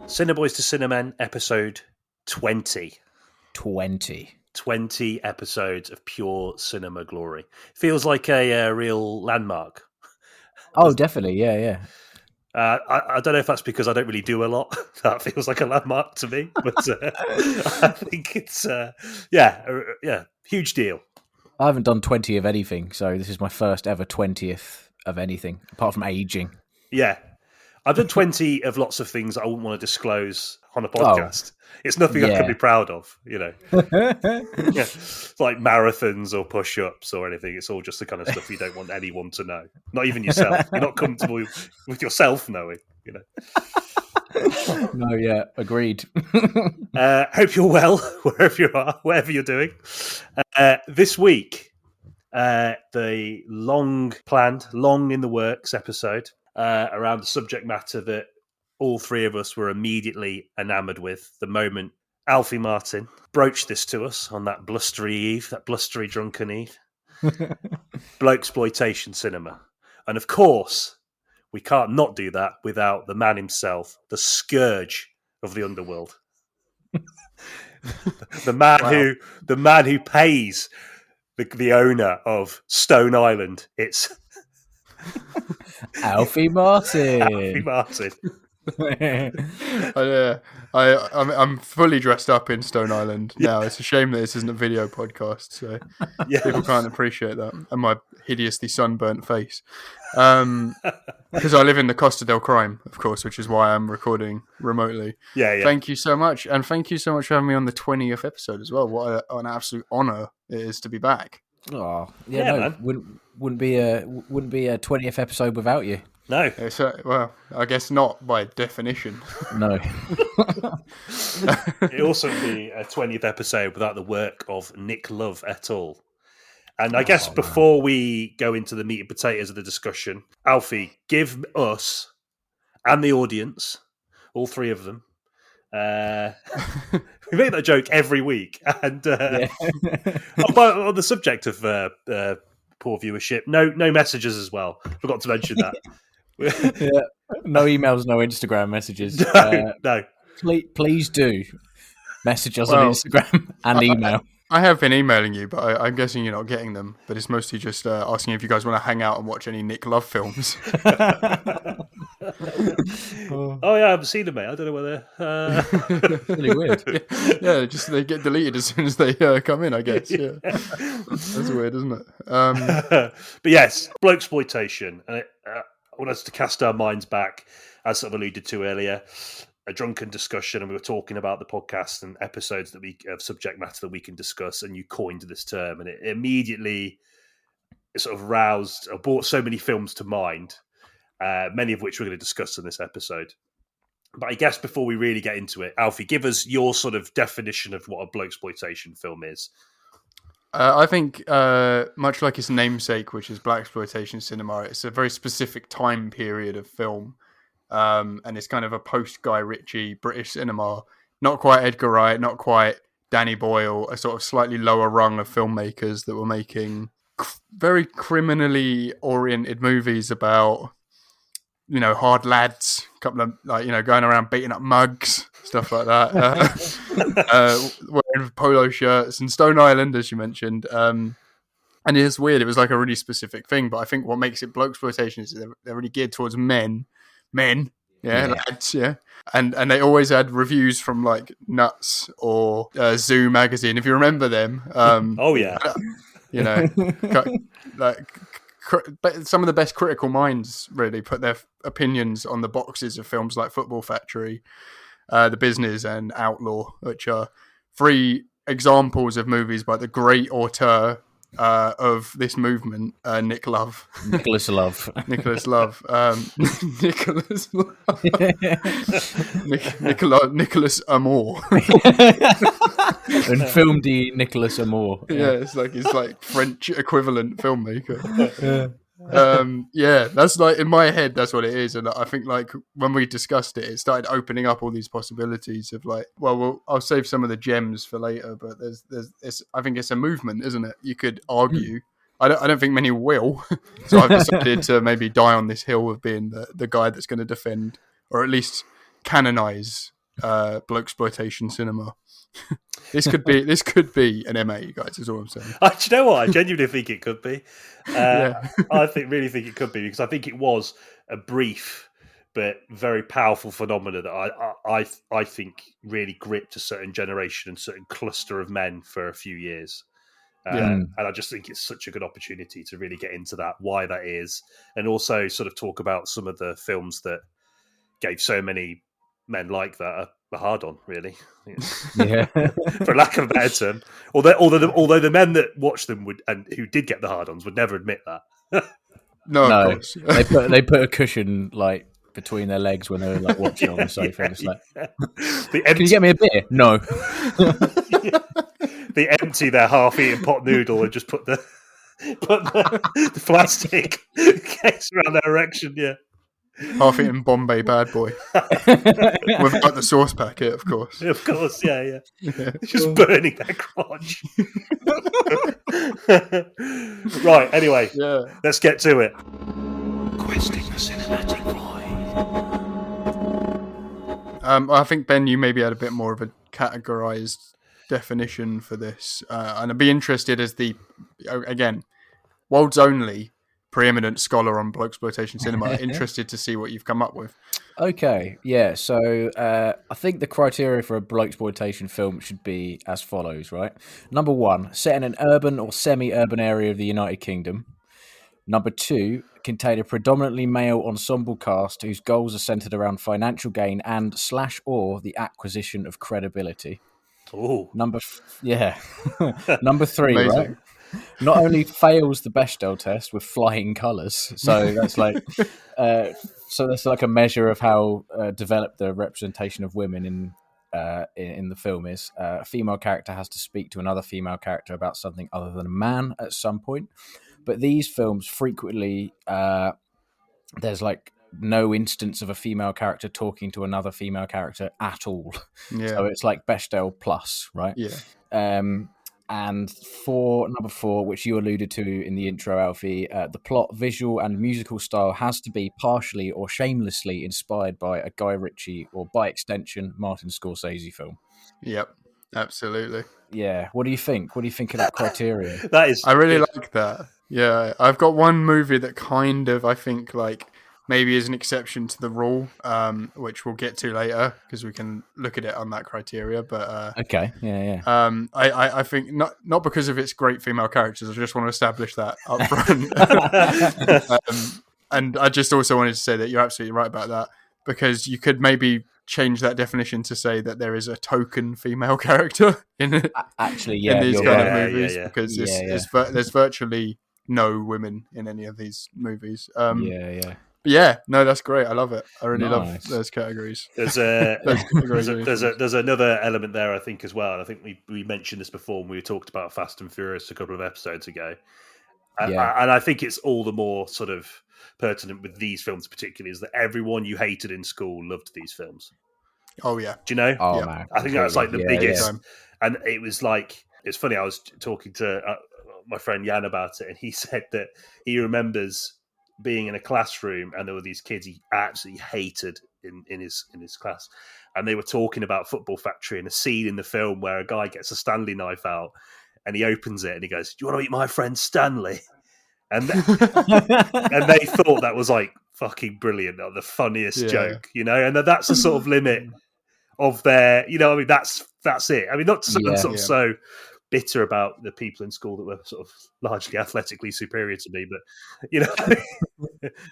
Cinebois to Cinemen, episode 20. 20. 20 episodes of pure cinema glory. Feels like a real landmark. Oh, definitely. Yeah. I don't know if that's because I don't really do a lot. That feels like a landmark to me. But I think it's, huge deal. I haven't done 20 of anything, so this is my first ever 20th of anything, apart from aging. Yeah. I've done 20 of lots of things I wouldn't want to disclose on a podcast. It's nothing I can be proud of, you know. Like marathons or push-ups or anything. It's all just the kind of stuff you don't want anyone to know. Not even yourself. You're not comfortable with yourself knowing, you know. No, yeah, agreed. Hope you're well, wherever you are, whatever you're doing. This week, the long-planned, long-in-the-works episode around the subject matter that all three of us were immediately enamoured with the moment Alfie Martin broached this to us on that blustery eve, that blustery drunken eve. Blokesploitation cinema. And of course, we can't not do that without the man himself, the scourge of the underworld. the man who pays the owner of Stone Island. It's Alfie Martin. Alfie Martin. I'm fully dressed up in Stone Island now. It's a shame that this isn't a video podcast, so people can't appreciate that, and my hideously sunburnt face. Because I live in the Costa del Crime, of course, which is why I'm recording remotely. Yeah. Thank you so much, and thank you so much for having me on the 20th episode as well. What an absolute honour it is to be back. Oh, man. Wouldn't be a 20th episode without you. No. Well, I guess not by definition. No. It also would be a 20th episode without the work of Nick Love et al. And I guess before we go into the meat and potatoes of the discussion, Alfie, give us and the audience, all three of them, we make that joke every week. And on the subject of poor viewership, no messages as well. Forgot to mention that. No emails, no Instagram messages. No. Please do message us on Instagram and email. I have been emailing you, but I'm guessing you're not getting them. But it's mostly just asking if you guys want to hang out and watch any Nick Love films. I haven't seen them, mate. I don't know whether. Really weird. Yeah, just they get deleted as soon as they come in, I guess. Yeah. That's weird, isn't it? But yes, Blokesploitation. I want us to cast our minds back, as sort of alluded to earlier, a drunken discussion, and we were talking about the podcast and episodes of subject matter that we can discuss, and you coined this term, and it immediately sort of brought so many films to mind, many of which we're going to discuss in this episode. But I guess before we really get into it, Alfie, give us your sort of definition of what a Blokesploitation film is. I think, much like its namesake, which is Blokesploitation cinema, it's a very specific time period of film, and it's kind of a post-Guy Ritchie British cinema. Not quite Edgar Wright, not quite Danny Boyle, a sort of slightly lower rung of filmmakers that were making very criminally oriented movies about, hard lads, a couple of going around beating up mugs, stuff like that. Wearing polo shirts and Stone Island, as you mentioned. And it's weird. It was like a really specific thing, but I think what makes it Blokesploitation is they're really geared towards men, lads, and they always had reviews from like Nuts or Zoo magazine, if you remember them. Some of the best critical minds really put their opinions on the boxes of films like Football Factory, The Business, and Outlaw, which are three examples of movies by the great auteur of this movement, Nicholas Love. Nicholas Love. Nicholas Amour. And filmed the Nicholas Amour. Yeah, it's like French equivalent filmmaker. That's like in my head, that's what it is. And I think like when we discussed it, it started opening up all these possibilities of like, I'll save some of the gems for later, but I think it's a movement, isn't it? You could argue. I don't think many will. So I've decided to maybe die on this hill of being the guy that's going to defend, or at least canonize Blokesploitation cinema. This could be an MA, guys. Is all I'm saying. Do you know what? I genuinely think it could be. Yeah. Really think it could be, because I think it was a brief but very powerful phenomena that I think really gripped a certain generation and certain cluster of men for a few years. And I just think it's such a good opportunity to really get into that, why that is, and also sort of talk about some of the films that gave so many men like that a hard on, really. Yeah. For lack of a better term. Although the men that watched them and who did get the hard ons would never admit that. No, of course. they put a cushion like between their legs when they were like watching on the sofa. And it's like, can you get me a beer? No. They empty their half-eaten pot noodle and just put the plastic case around their erection. Yeah, Half-eaten Bombay bad boy without the sauce packet, of course. Of course, yeah. Just burning their crotch. Right. Anyway, let's get to it. Questing the cinematic void. I think, Ben, you maybe had a bit more of a categorized definition for this, and I'd be interested as the world's only preeminent scholar on Blokesploitation cinema. Interested to see what you've come up with. Okay, yeah. So I think the criteria for a Blokesploitation film should be as follows, right? Number 1, set in an urban or semi-urban area of the United Kingdom. Number 2, contain a predominantly male ensemble cast whose goals are centered around financial gain and /or the acquisition of credibility. Oh, Number 3, Amazing. right? Not only fails the Bechdel test with flying colours, so that's like, that's like a measure of how developed the representation of women in the film is. A female character has to speak to another female character about something other than a man at some point. But these films frequently, there's like no instance of a female character talking to another female character at all. Yeah. So it's like Bechdel plus, right? Yeah. And for number 4, which you alluded to in the intro, Alfie, the plot, visual, and musical style has to be partially or shamelessly inspired by a Guy Ritchie or, by extension, Martin Scorsese film. Yep, absolutely. Yeah. What do you think? What do you think of that criteria? I really like that. Yeah, I've got one movie that kind of, I think, like, maybe is an exception to the rule, which we'll get to later because we can look at it on that criteria. But okay, yeah. I think not because of its great female characters. I just want to establish that up front. And I just also wanted to say that you're absolutely right about that, because you could maybe change that definition to say that there is a token female character in it. Actually, yeah, in these kind of movies, yeah. because there's virtually no women in any of these movies. Yeah, no, that's great. I love it. I really love those categories. There's there's another element there, I think, as well. And I think we mentioned this before when we talked about Fast and Furious a couple of episodes ago. And I think it's all the more sort of pertinent with these films, particularly, is that everyone you hated in school loved these films. Oh yeah, do you know? Oh yeah. man, I think that's like the biggest. Yeah. And it was like, it's funny. I was talking to my friend Jan about it, and he said that he remembers being in a classroom and there were these kids he absolutely hated in his class, and they were talking about Football Factory and a scene in the film where a guy gets a Stanley knife out and he opens it and he goes, "Do you want to eat my friend Stanley?" And and they thought that was like fucking brilliant, the funniest joke, you know. And that's the sort of limit of their, you know, I mean, that's it. I mean, not so bitter about the people in school that were sort of largely athletically superior to me, but you know.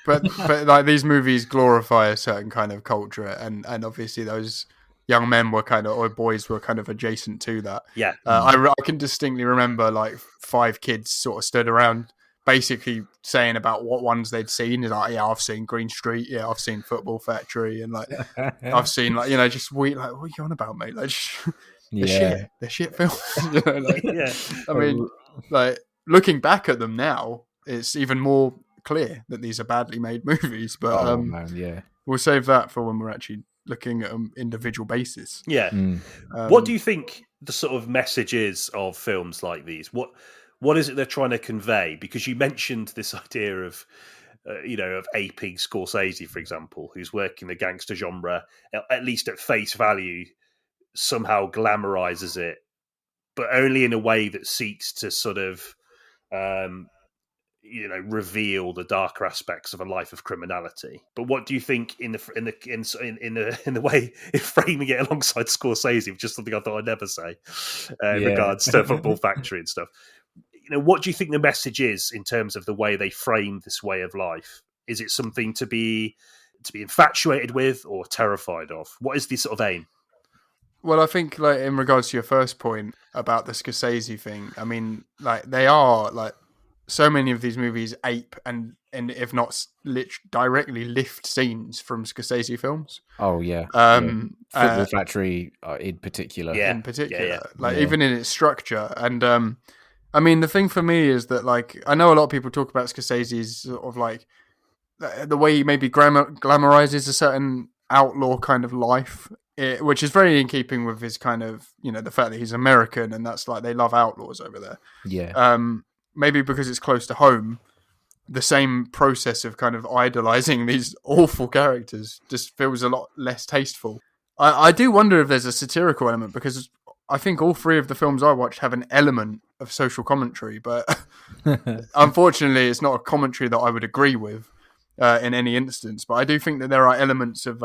but like these movies glorify a certain kind of culture, and obviously those young men were kind of, or boys were kind of adjacent to that. Yeah. I can distinctly remember like 5 kids sort of stood around basically saying about what ones they'd seen. Is like, yeah, I've seen Green Street, yeah, I've seen Football Factory, and like I've seen, like, you know, just like, what are you on about, mate? Like, they're shit films. You know, like, I mean, like, looking back at them now, it's even more clear that these are badly made movies. But we'll save that for when we're actually looking at them individual basis. Yeah. What do you think the sort of message is of films like these? What is it they're trying to convey? Because you mentioned this idea of of aping Scorsese, for example, who's working the gangster genre, at least at face value, somehow glamorizes it, but only in a way that seeks to sort of, reveal the darker aspects of a life of criminality. But what do you think in the way in framing it alongside Scorsese, which is something I thought I'd never say, in regards to Football Factory and stuff? What do you think the message is in terms of the way they frame this way of life? Is it something to be infatuated with or terrified of? What is the sort of aim? Well, I think like in regards to your first point about the Scorsese thing, I mean, like they are like so many of these movies ape and if not directly lift scenes from Scorsese films. Oh yeah, Football Factory in particular. Even in its structure. And I mean, the thing for me is that like I know a lot of people talk about Scorsese's sort of like the way he maybe glamorizes a certain outlaw kind of life, which is very in keeping with his kind of the fact that he's American and that's like they love outlaws over there. Yeah. Maybe because it's close to home, the same process of kind of idolizing these awful characters just feels a lot less tasteful. I do wonder if there's a satirical element, because I think all three of the films I watched have an element of social commentary, but unfortunately it's not a commentary that I would agree with in any instance. But I do think that there are elements of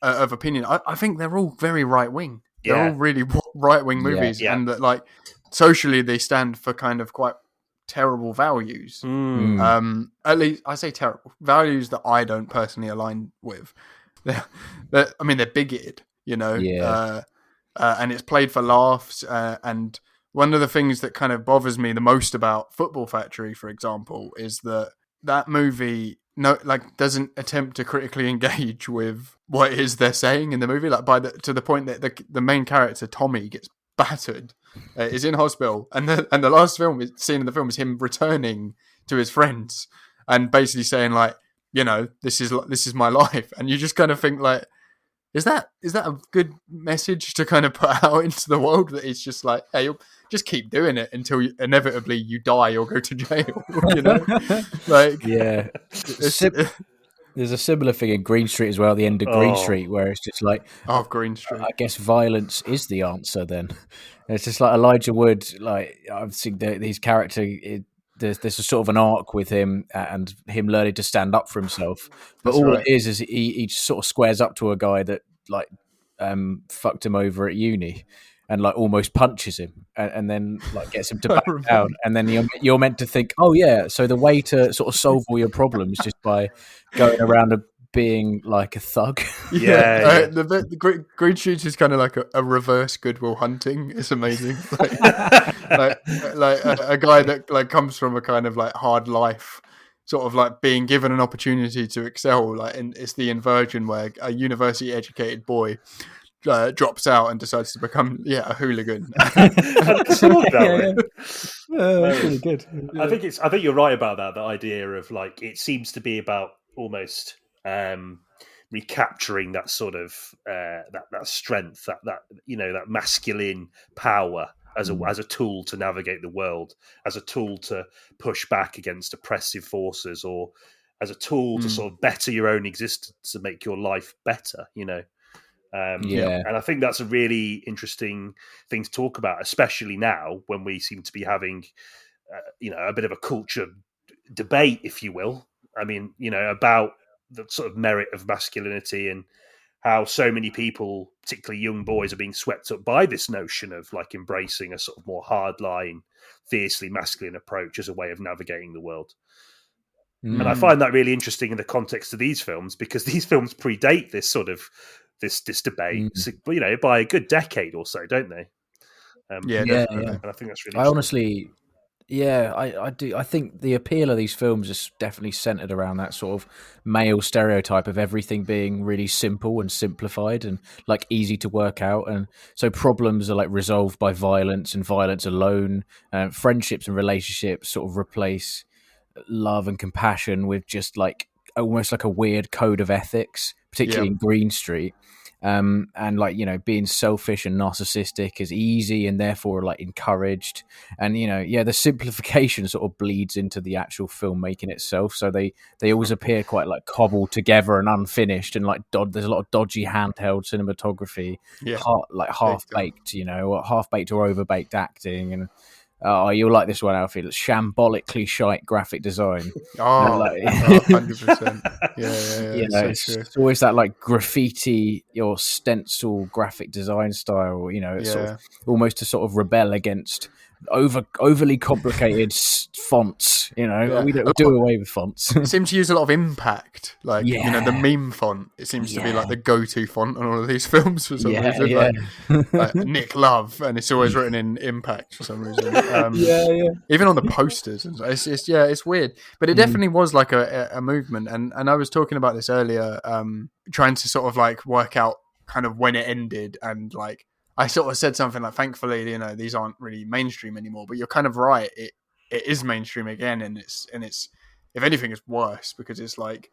opinion. I think they're all very right-wing. They're all really right-wing movies, and that like socially they stand for kind of quite terrible values. At least I say terrible values that I don't personally align with. They're bigoted, and it's played for laughs. And one of the things that kind of bothers me the most about Football Factory, for example, is that movie doesn't attempt to critically engage with what it is they're saying in the movie. Like to the point that the main character Tommy gets battered, is in hospital, and the last scene in the film is him returning to his friends and basically saying like, this is my life, and you just kind of think like, is that a good message to kind of put out into the world, that it's just like, hey, you'll just keep doing it until inevitably you die or go to jail, like There's a similar thing in Green Street as well, at the end of Green Street, where it's just like, Green Street. I guess violence is the answer then. It's just like Elijah Wood, like I've seen his character, there's a sort of an arc with him and him learning to stand up for himself. But it is he sort of squares up to a guy that like fucked him over at uni and like almost punches him and then like gets him to back down. And then you're meant to think, oh yeah, so the way to sort of solve all your problems is just by going around and being like a thug. The Green Street is kind of like a reverse Good Will Hunting. It's amazing. like a guy that like comes from a kind of like hard life, sort of like being given an opportunity to excel. Like, and it's the inversion where a university educated boy drops out and decides to become a hooligan. That's really good. I think you're right about that. The idea of like, it seems to be about almost recapturing that sort of that strength, that masculine power as a tool to navigate the world, as a tool to push back against oppressive forces, or as a tool to sort of better your own existence and make your life better. And I think that's a really interesting thing to talk about, especially now when we seem to be having a bit of a culture debate, if you will. I mean, about the sort of merit of masculinity and how so many people, particularly young boys, are being swept up by this notion of like embracing a sort of more hardline, fiercely masculine approach as a way of navigating the world. And I find that really interesting in the context of these films, because these films predate this sort of this debate, by a good decade or so, don't they? Definitely. And I think that's really. I honestly. Yeah, I do. I think the appeal of these films is definitely centered around that sort of male stereotype of everything being really simple and simplified and like easy to work out. And so problems are like resolved by violence and violence alone. Friendships and relationships sort of replace love and compassion with just like almost like a weird code of ethics, particularly in Green Street. and like, you know, being selfish and narcissistic is easy and therefore like encouraged. And, you know, yeah, the simplification sort of bleeds into the actual filmmaking itself. So they always appear quite like cobbled together and unfinished, and like there's a lot of dodgy handheld cinematography, half baked, you know, or half baked or over baked acting. And you'll like this one, Alfie. It's shambolically shite graphic design. Oh, like, 100%. Yeah. You know, it's always that like graffiti or stencil graphic design style. You know, it's sort of almost to sort of rebel against overly complicated fonts. You know, we don't do away with fonts. It seems to use a lot of impact, like you know, the meme font. It seems to be like the go-to font on all of these films for some reason. Like Nick Love, and it's always written in impact for some reason. Even on the posters, and it's weird, but it definitely was like a movement. And I was talking about this earlier, trying to sort of like work out kind of when it ended, and like I sort of said something like, thankfully, you know, these aren't really mainstream anymore. But you're kind of right. It is mainstream again, and it's if anything, it's worse, because it's like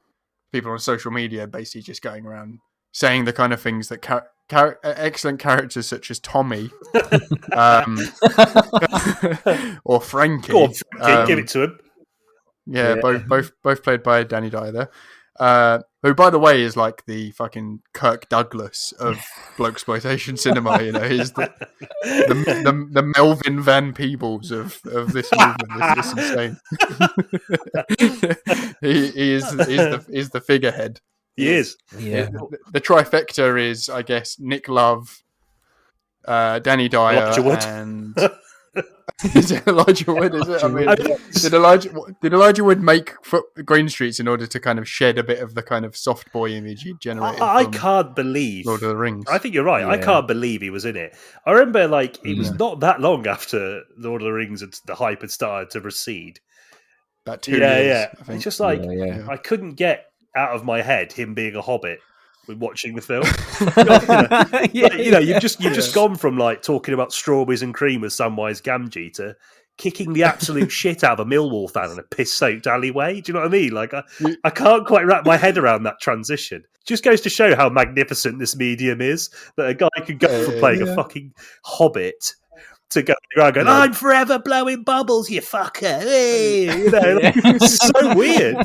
people on social media basically just going around saying the kind of things that excellent characters such as Tommy or Frankie. Go on, give it to him. Yeah, both played by Danny Dyer there. Who, by the way, is like the fucking Kirk Douglas of Blokesploitation cinema. You know, he's the Melvin Van Peebles of this movement. It's insane. he is the figurehead. He is. Yeah. The trifecta is, I guess, Nick Love, Danny Dyer, and is it Elijah Wood? Is it? I mean, did Elijah Wood make Green Streets in order to kind of shed a bit of the kind of soft boy image he generated? I can't believe Lord of the Rings. I think you're right. Yeah. I can't believe he was in it. I remember, like, it was not that long after Lord of the Rings and the hype had started to recede. About 2 years. Yeah. It's just like I couldn't get out of my head him being a hobbit with watching the film. You've just gone from like talking about strawberries and cream with Samwise Gamgee to kicking the absolute shit out of a Millwall fan in a piss-soaked alleyway. Do you know what I mean? Like I can't quite wrap my head around that transition. Just goes to show how magnificent this medium is, that a guy could go from playing a fucking hobbit to go around going, I'm forever blowing bubbles, you fucker. Hey! You know, it's so weird.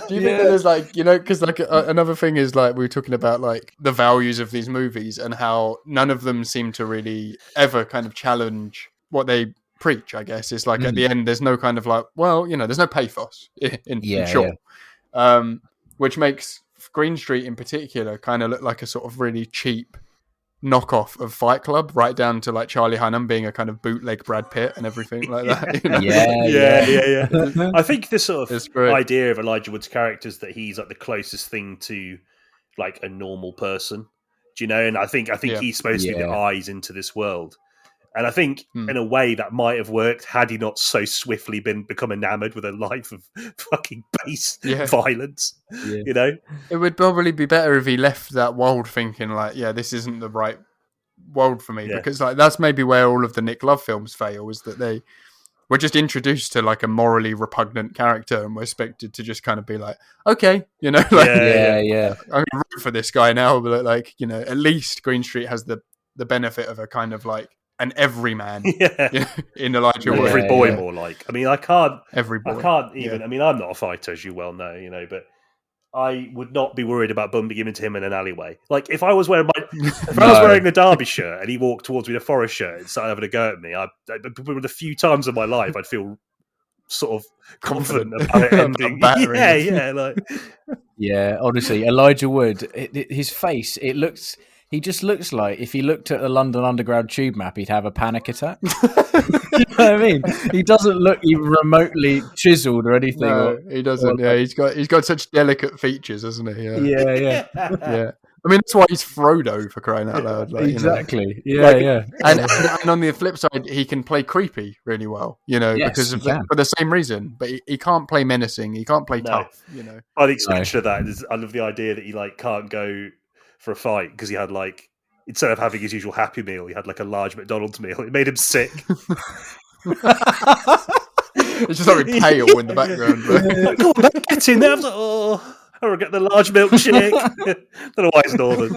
Do you think that there's like, you know, because like another thing is like we were talking about like the values of these movies and how none of them seem to really ever kind of challenge what they preach, I guess. It's like at the end there's no kind of like, well, you know, there's no pathos in short. Which makes Green Street in particular kind of look like a sort of really cheap knockoff of Fight Club, right down to like Charlie Hunnam being a kind of bootleg Brad Pitt and everything like that. You know? Yeah. I think this sort of idea of Elijah Wood's character is that he's like the closest thing to like a normal person. Do you know? And I think he's supposed to be the eyes into this world. And I think in a way that might have worked had he not so swiftly become enamored with a life of fucking base violence. Yeah. You know? It would probably be better if he left that world thinking like, this isn't the right world for me. Because like that's maybe where all of the Nick Love films fail, is that they were just introduced to like a morally repugnant character and were expected to just kind of be like, okay, you know, like, I'm going to root for this guy now, but like, you know, at least Green Street has the benefit of a kind of like an everyman in Elijah Wood. Every boy more like. I mean, I can't even, I mean, I'm not a fighter, as you well know, you know, but I would not be worried about bumping into him in an alleyway. Like, if I was wearing I was wearing a Derby shirt and he walked towards me in a Forest shirt and started having a go at me, the few times in my life I'd feel sort of confident about it ending. Honestly, Elijah Wood, his face, he just looks like if he looked at the London Underground tube map, he'd have a panic attack. You know what I mean? He doesn't look even remotely chiseled or anything. No, he doesn't. He's got such delicate features, hasn't he? Yeah. I mean, that's why he's Frodo, for crying out loud. Like, exactly. You know? And on the flip side, he can play creepy really well. You know, for the same reason. But he can't play menacing. He can't play tough. You know, I think exception of that is I love the idea that he like can't go for a fight because he had like, instead of having his usual Happy Meal, he had like a large McDonald's meal. It made him sick. It's just like pale in the background. Like, go on, get in there. I was like, Or get the large milkshake. Don't know why it's northern.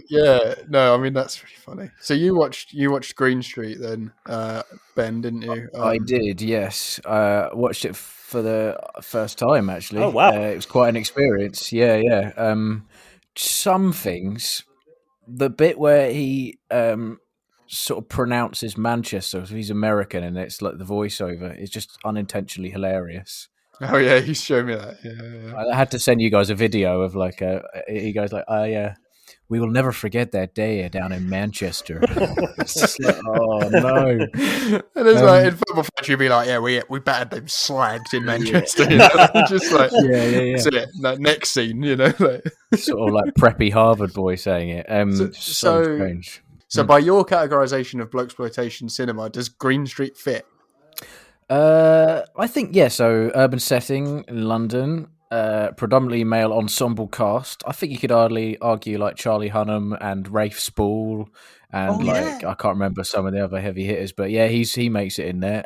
Yeah, no, I mean that's really funny. So you watched Green Street then, Ben, didn't you? I did, yes. Watched it for the first time, actually. Oh, wow. It was quite an experience. Yeah. Some things, the bit where he sort of pronounces Manchester, so he's American, and it's like the voiceover is just unintentionally hilarious. Oh yeah, you showed me that. Yeah. I had to send you guys a video of like he goes like, we will never forget that day down in Manchester. It's just like, oh no. And it's like in Football Factory, you'd be like, yeah, we battered them slags in Manchester. You know? Just like, yeah. That's it. Like, next scene, you know, like. Sort of like preppy Harvard boy saying it. So strange. So by your categorization of Blokesploitation cinema, does Green Street fit? I think So urban setting in London, predominantly male ensemble cast. I think you could hardly argue like Charlie Hunnam and Rafe Spall, and I can't remember some of the other heavy hitters, but yeah, he makes it in there.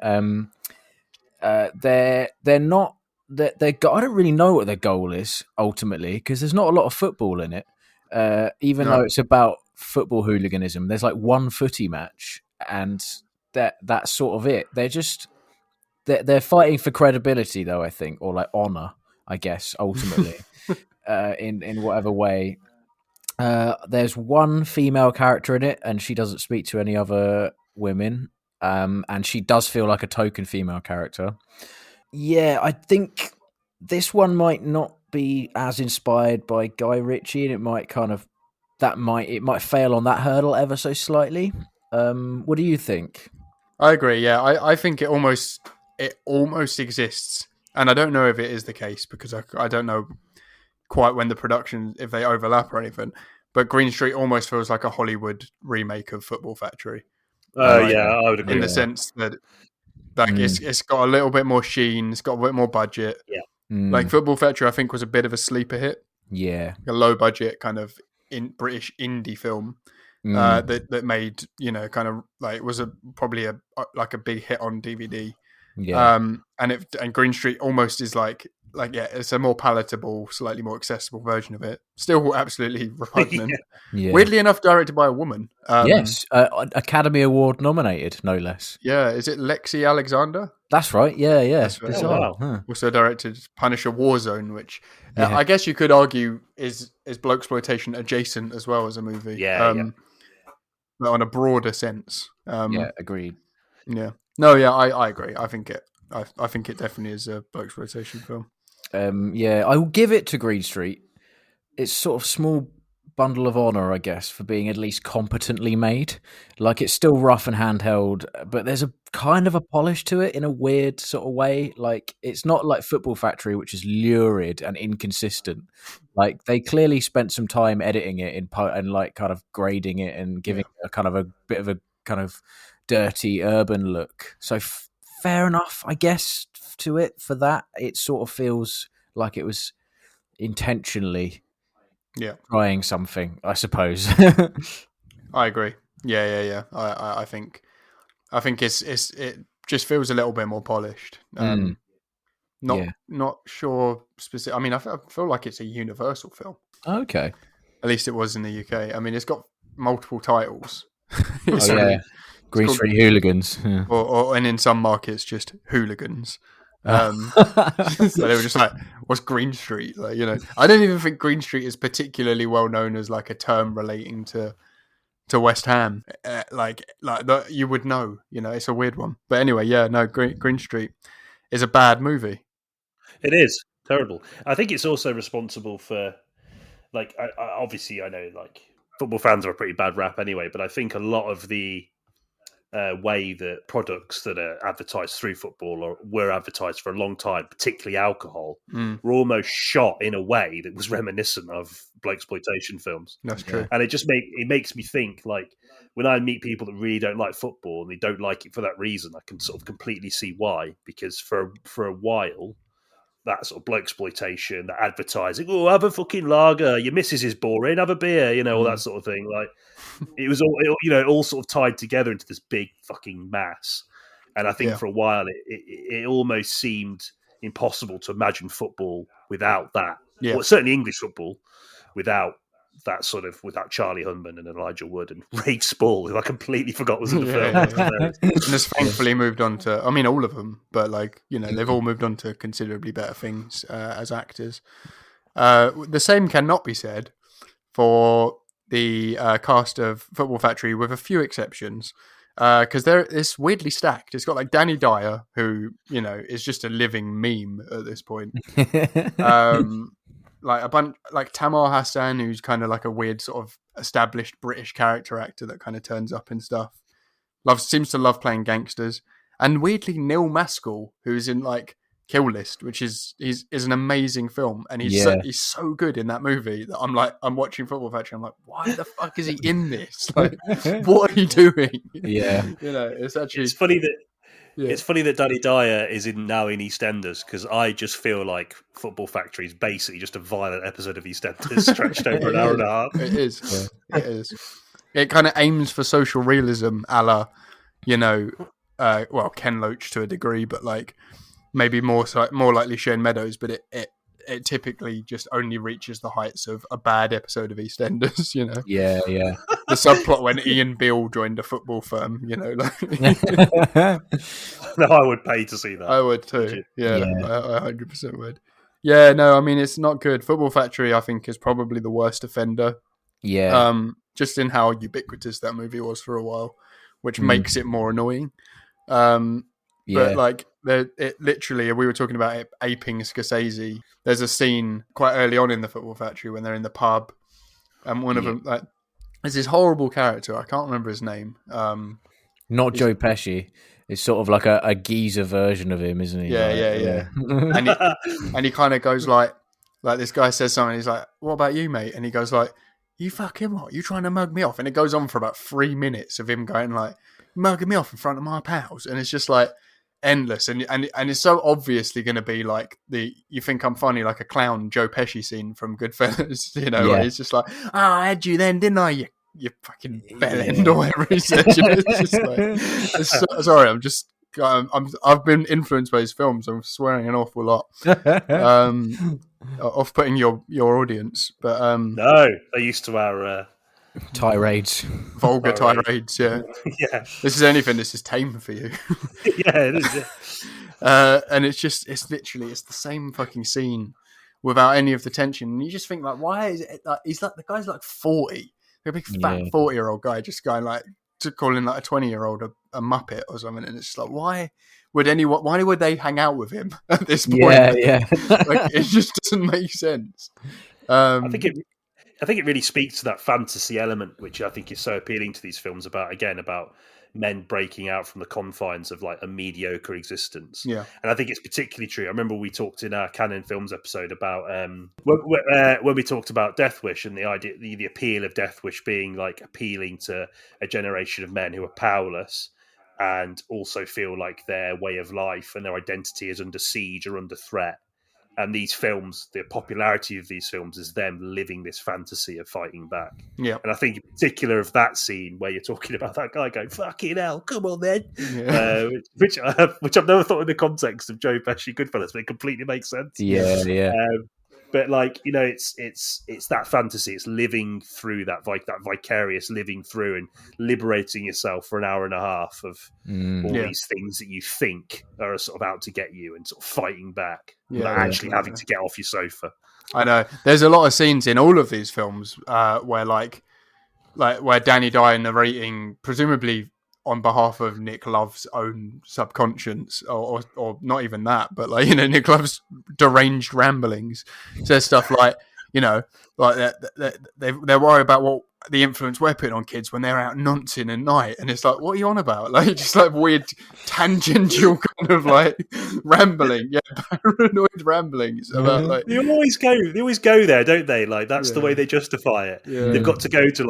They're not. I don't really know what their goal is ultimately, because there's not a lot of football in it. Even though it's about football hooliganism, there's like one footy match, and that's sort of it. They're fighting for credibility, though, I think, or like honor, I guess, ultimately, in whatever way. There's one female character in it, and she doesn't speak to any other women, and she does feel like a token female character. Yeah, I think this one might not be as inspired by Guy Ritchie, and it might fail on that hurdle ever so slightly. What do you think? I agree. Yeah, I think it almost exists, and I don't know if it is the case because I don't know quite when the production, if they overlap or anything. But Green Street almost feels like a Hollywood remake of Football Factory. I would agree in the sense that it's got a little bit more sheen, it's got a bit more budget. Yeah, like Football Factory, I think was a bit of a sleeper hit. Yeah, a low budget kind of British indie film. That made, you know, kind of like was probably a big hit on DVD. Yeah. And Green Street almost is like it's a more palatable, slightly more accessible version of it. Still absolutely repugnant. Yeah. Weirdly enough, directed by a woman. Yes, Academy Award nominated, no less. Yeah, is it Lexi Alexander? That's right. Yeah. That's right. Wow. Huh. Also directed Punisher Warzone, which I guess you could argue is Blokesploitation adjacent as well as a movie. Yeah. But on a broader sense. Yeah, agreed. Yeah. No, yeah, I agree. I think it definitely is a Blokesploitation film. I will give it to Green Street. It's sort of small bundle of honor, I guess, for being at least competently made. Like, it's still rough and handheld, but there's a kind of a polish to it in a weird sort of way. Like, it's not like Football Factory, which is lurid and inconsistent. Like, they clearly spent some time editing it and like kind of grading it and giving it a kind of a bit of a kind of dirty urban look. So fair enough, I guess, to it for that. It sort of feels like it was intentionally trying something, I suppose. I agree. Yeah. I think it just feels a little bit more polished. Not sure specific. I mean, I feel like it's a Universal film. Okay. At least it was in the UK. I mean, it's got multiple titles. Green Street Hooligans. Yeah. And in some markets, just Hooligans. So they were just like, what's Green Street? Like, you know, I don't even think Green Street is particularly well known as like a term relating to West Ham. Like you would know, you know, it's a weird one. But anyway, Green Street is a bad movie. It is terrible. I think it's also responsible for, like, I obviously I know like football fans are a pretty bad rap anyway, but I think a lot of the way that products that are advertised through football or were advertised for a long time, particularly alcohol, were almost shot in a way that was reminiscent of Blokesploitation films. That's true. And it just makes me think, like, when I meet people that really don't like football and they don't like it for that reason, I can sort of completely see why. Because for a while, that sort of Blokesploitation, that advertising, oh, have a fucking lager, your missus is boring, have a beer, you know, all that sort of thing. Like, it was all, you know, all sort of tied together into this big fucking mass. And I think for a while it almost seemed impossible to imagine football without that. Yeah. Well, certainly English football without that without Charlie Hunman and Elijah Wood and Ray Spall, who I completely forgot was in the film. And has thankfully moved on to, I mean, all of them, but they've all moved on to considerably better things as actors. The same cannot be said for the cast of Football Factory, with a few exceptions, because it's weirdly stacked. It's got like Danny Dyer, who is just a living meme at this point. Like a bunch, like Tamar Hassan, who's kind of like a weird sort of established British character actor that kind of turns up and stuff. Seems to love playing gangsters, and weirdly Neil Maskell, who's in like Kill List, which is an amazing film, and he's so good in that movie that I'm watching Football Factory. I'm like, why the fuck is he in this? Like, what are you doing? Yeah, it's funny that. Yeah. It's funny that Danny Dyer is now in EastEnders, because I just feel like Football Factory is basically just a violent episode of EastEnders stretched over an hour and a half. It is. Yeah. It is. It kind of aims for social realism, a la, Ken Loach to a degree, but like maybe more likely Shane Meadows. But it typically just only reaches the heights of a bad episode of EastEnders. Yeah. The subplot when Ian Beale joined a football firm, like... No, I would pay to see that. I would too. Yeah. I 100% would. Yeah, no, I mean, it's not good. Football Factory, I think, is probably the worst offender. Yeah. Just in how ubiquitous that movie was for a while, which makes it more annoying. But like, it literally, we were talking about it aping Scorsese. There's a scene quite early on in the Football Factory when they're in the pub, and one of them, like, there's this horrible character. I can't remember his name. Not Joe Pesci. It's sort of like a geezer version of him, isn't he? Yeah. And he kind of goes like this guy says something. He's like, "What about you, mate?" And he goes like, "You fucking what? You trying to mug me off?" And it goes on for about 3 minutes of him going like, mugging me off in front of my pals, and it's just like endless. And it's so obviously going to be like you think I'm funny, like a clown Joe Pesci scene from Goodfellas, where he's just like, "Oh, I had you then, didn't I? You fucking bellend," or whatever he says. It's just like, sorry, I've been influenced by his films. I'm swearing an awful lot, off-putting your audience. But no, they're used to our tirades, vulgar tirades. Yeah, yeah. This is anything. This is tame for you. Yeah, it is. Yeah. And it's literally the same fucking scene without any of the tension. And you just think like, why is it like he's like the guy's like 40. A big fat 40-year-old guy just going like to calling like a 20-year-old a muppet or something, and it's just like, why would they hang out with him at this point? Yeah. Like, it just doesn't make sense. I think it really speaks to that fantasy element, which I think is so appealing to these films about men breaking out from the confines of like a mediocre existence. Yeah. And I think it's particularly true. I remember we talked in our Canon Films episode about when we talked about Death Wish and the idea, the appeal of Death Wish being like appealing to a generation of men who are powerless and also feel like their way of life and their identity is under siege or under threat. And these films, the popularity of these films is them living this fantasy of fighting back. Yeah. And I think in particular of that scene where you're talking about that guy going, "Fucking hell, come on then." Yeah. Which I've never thought in the context of Joe Pesci Goodfellas, but it completely makes sense. Yeah. But like, it's that fantasy. It's living through that vicarious living through and liberating yourself for an hour and a half of all these things that you think are sort of out to get you and sort of fighting back without actually having to get off your sofa. I know. There's a lot of scenes in all of these films where like where Danny Dyer narrating, presumably on behalf of Nick Love's own subconscious, or not even that, but like, Nick Love's deranged ramblings, says stuff like, like they're worried about what the influence we're putting on kids when they're out noncing at night, and it's like, what are you on about? Like, just like weird tangential kind of like rambling, paranoid ramblings about like they always go there, don't they? Like that's the way they justify it. Yeah. They've got to go to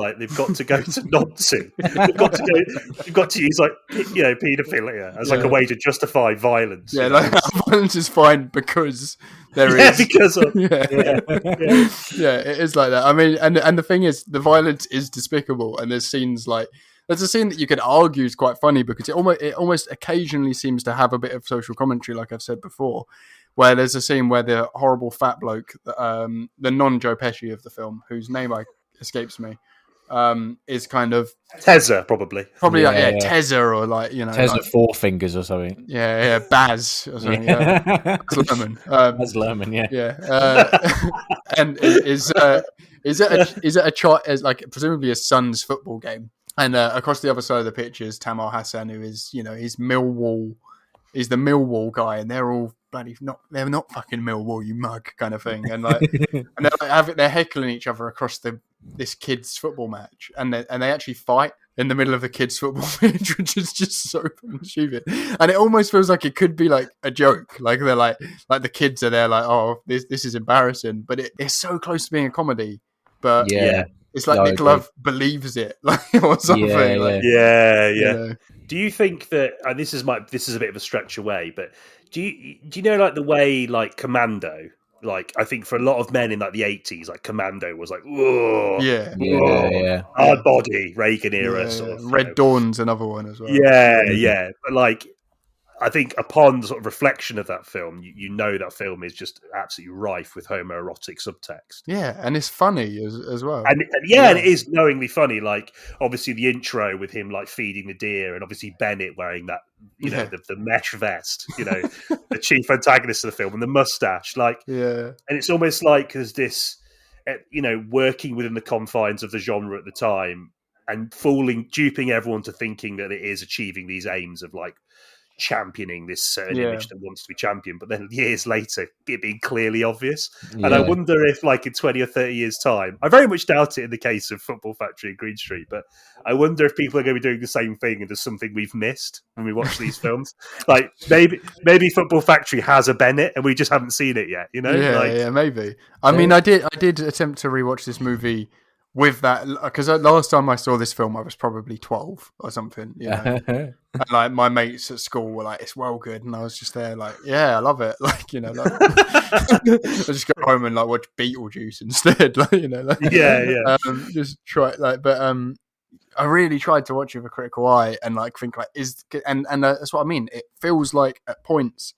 noncing. They've got to use like paedophilia as like a way to justify violence. Yeah, like violence is fine because there is because of it is like that. I mean, and the thing is, the violence is despicable, and there's scenes like there's a scene that you could argue is quite funny because it almost occasionally seems to have a bit of social commentary, like I've said before, where there's a scene where the horrible fat bloke, the non-Joe Pesci of the film, whose name escapes me, is kind of Tezza, probably Tezza or Tezza like, Four Fingers or something. Baz or something. Yeah. Baz Luhrmann. Baz Luhrmann, yeah. And is at a child, like presumably his son's football game, and across the other side of the pitch is Tamar Hassan, who is he's Millwall. He's the Millwall guy, and they're all they're not fucking Millwall, you mug, kind of thing. And they're heckling each other across this kids' football match, and they actually fight in the middle of the kids' football pitch, which is just so stupid. And it almost feels like it could be like a joke, like they're like the kids are there, like, oh, this is embarrassing, but it's so close to being a comedy, but it's like Nick Love believes it, like or something. Yeah. Do you think that, and this is a bit of a stretch away, but do you know like the way like Commando, like I think for a lot of men in like the 80s, like Commando was like, whoa, hard body, Reagan era sort of. Red Dawn's another one as well. Yeah. But like, I think upon the sort of reflection of that film, you know that film is just absolutely rife with homoerotic subtext. Yeah, and it's funny as well. And it is knowingly funny. Like obviously the intro with him like feeding the deer, and obviously Bennett wearing that, the mesh vest, the chief antagonist of the film, and the mustache. Like, and it's almost like there's this, working within the confines of the genre at the time, and duping everyone to thinking that it is achieving these aims of like championing this certain image that wants to be championed, but then years later it being clearly obvious. And I wonder if like in 20 or 30 years time, I very much doubt it in the case of Football Factory and Green Street, but I wonder if people are going to be doing the same thing and there's something we've missed when we watch these films. Like maybe Football Factory has a Bennett and we just haven't seen it yet, maybe. I mean, I did attempt to rewatch this movie with that, because last time I saw this film I was probably 12 or something, and like my mates at school were like, it's well good, and I was just there like, yeah, I love it, like, I just go home and like watch Beetlejuice instead, like, just try like, but I really tried to watch it with a critical eye and like think like, and that's what I mean, it feels like at points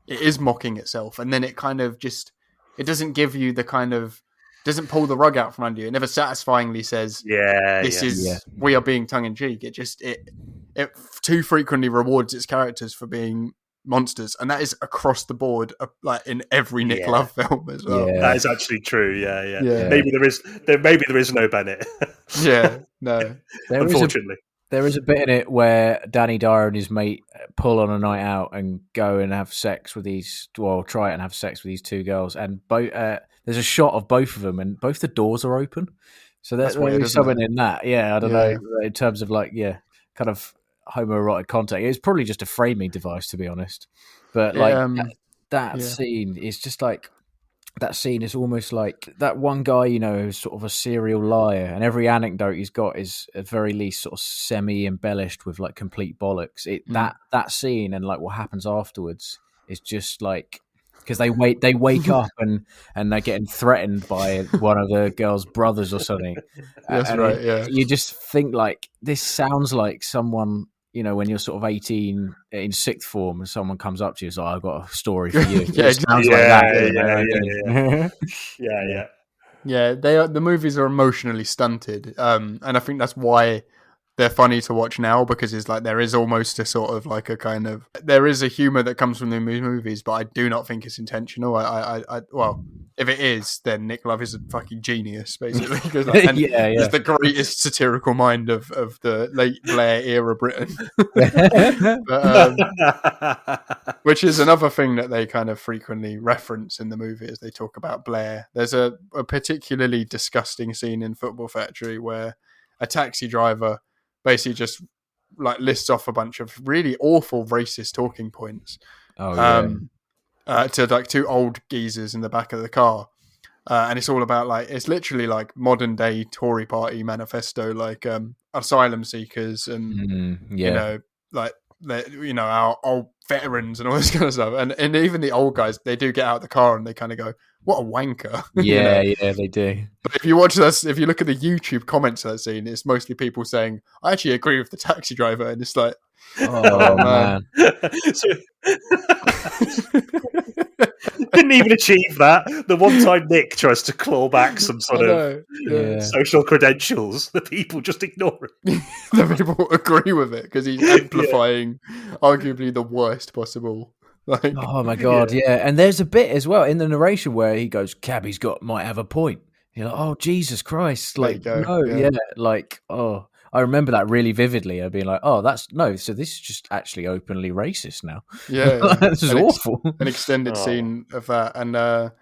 it is mocking itself, and then it kind of just, it doesn't give you the kind of, doesn't pull the rug out from under you. It never satisfyingly says, we are being tongue in cheek. It just, it too frequently rewards its characters for being monsters. And that is across the board, like in every Nick Love film as well. Yeah. That is actually true. Yeah. Maybe there is no Bennett. No. Unfortunately. There is a bit in it where Danny Dyer and his mate pull on a night out and go and have sex with try and have sex with these two girls. And there's a shot of both of them and both the doors are open. So there's something in that. Yeah, I don't know. In terms of like, kind of homoerotic content. It's probably just a framing device, to be honest. But like that scene is just like, that scene is almost like that one guy, who's sort of a serial liar, and every anecdote he's got is at very least sort of semi-embellished with like complete bollocks. That scene and like what happens afterwards is just like, because they wake up and they're getting threatened by one of the girl's brothers or something. That's right. Yeah, you just think like, this sounds like someone. When you're sort of 18 in sixth form and someone comes up to you and says, I've got a story for you. It sounds like that. Yeah, the movies are emotionally stunted. And I think that's why they're funny to watch now, because it's like, there is almost a sort of like a kind of, there is a humor that comes from the movies, but I do not think it's intentional. Well, if it is, then Nick Love is a fucking genius, basically. He's the greatest satirical mind of the late Blair era Britain. Which is another thing that they kind of frequently reference in the movie as they talk about Blair. There's a particularly disgusting scene in Football Factory where a taxi driver basically just like lists off a bunch of really awful racist talking points to like two old geezers in the back of the car. And it's all about like, it's literally like modern day Tory party manifesto, like asylum seekers and, like, our old veterans and all this kind of stuff. And even the old guys, they do get out of the car and they kind of go, what a wanker. Yeah, yeah, they do. But if you watch this, if you look at the YouTube comments of that scene, it's mostly people saying, "I actually agree with the taxi driver," and it's like, Oh man. So, didn't even achieve that. The one time Nick tries to claw back some sort of social credentials, the people just ignore it. The people agree with it because he's amplifying arguably the worst possible. Like, oh my god, yeah. And there's a bit as well in the narration where he goes, "Cabby's might have a point." You're like, "Oh Jesus Christ!" Like, no, like, oh, I remember that really vividly. Of being like, "Oh, that's no." So this is just actually openly racist now. Yeah, this is awful. An extended scene of that, and the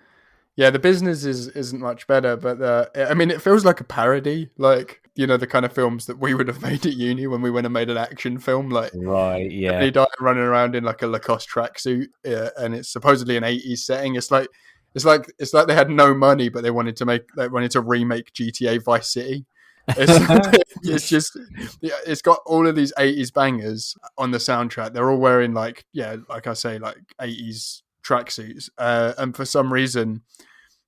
business isn't much better. But I mean, it feels like a parody, like the kind of films that we would have made at uni when we went and made an action film, like right, yeah. Danny Dyer running around in like a Lacoste tracksuit, and it's supposedly an 80s setting. It's like they had no money, but they wanted to remake GTA Vice City. It's got all of these 80s bangers on the soundtrack. They're all wearing like I say, like 80s tracksuits, and for some reason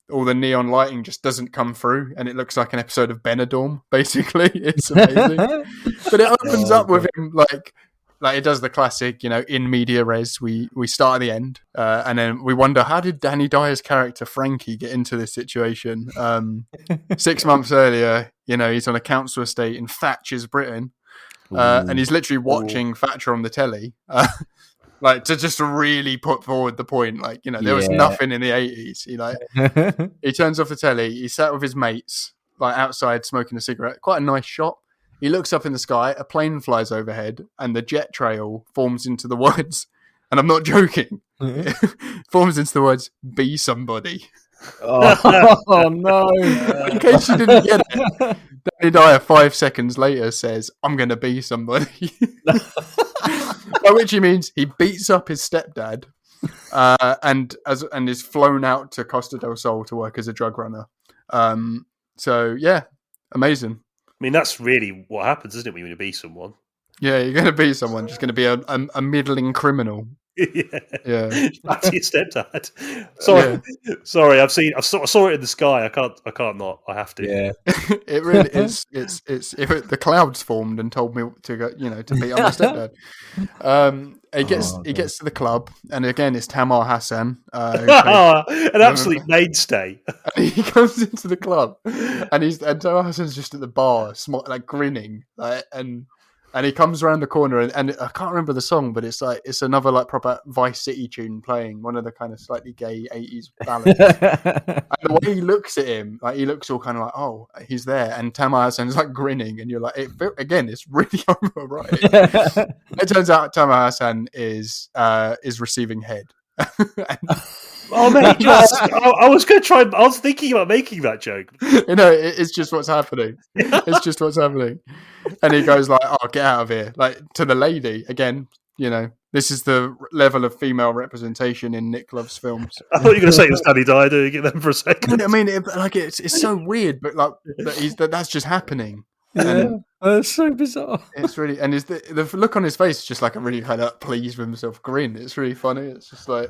all the neon lighting just doesn't come through, and it looks like an episode of Benidorm. Basically, it's amazing. But it opens up with him like it does the classic, in media res. We start at the end, and then we wonder, how did Danny Dyer's character Frankie get into this situation? 6 months earlier, he's on a council estate in Thatcher's Britain, and he's literally watching Thatcher on the telly. Like, to just really put forward the point, like, there was nothing in the 80s. He turns off the telly. He sat with his mates, like, outside smoking a cigarette. Quite a nice shot. He looks up in the sky. A plane flies overhead, and the jet trail forms into the words. And I'm not joking. Forms into the words, "Be somebody." Oh no! In case you didn't get it, Danny Dyer 5 seconds later says, "I'm going to be somebody." By which he means he beats up his stepdad, and is flown out to Costa del Sol to work as a drug runner. So yeah, amazing. I mean, that's really what happens, isn't it? When you want to be someone. Yeah, you're going to be someone. Just going to be a middling criminal. Yeah. Back to your stepdad. Sorry. I saw it in the sky. I can't not. I have to. Yeah. It really is. It's the clouds formed and told me to go. To beat up my stepdad. He gets to the club, and again it's Tamar Hassan, an absolute mainstay. And he comes into the club, and Tamar Hassan's just at the bar, like grinning, and he comes around the corner, and I can't remember the song, but it's another like proper Vice City tune playing, one of the kind of slightly gay 80s ballads. And the way he looks at him, like he looks all kind of like, oh, he's there, and Tamar Hassan's like grinning, and you're like, it's really overright. It turns out Tamar Hassan is receiving head. Oh mate, I was going to try. I was thinking about making that joke. It's just what's happening. It's just what's happening. And he goes like, "Oh, get out of here!" Like to the lady again. This is the level of female representation in Nick Love's films. I thought you were going to say it was Danny Dyer doing it then for a second. I mean, it's so weird, but like that's just happening. Yeah, that's so bizarre. It's really, and the look on his face is just like a really kind of pleased with himself grin. It's really funny. It's just like,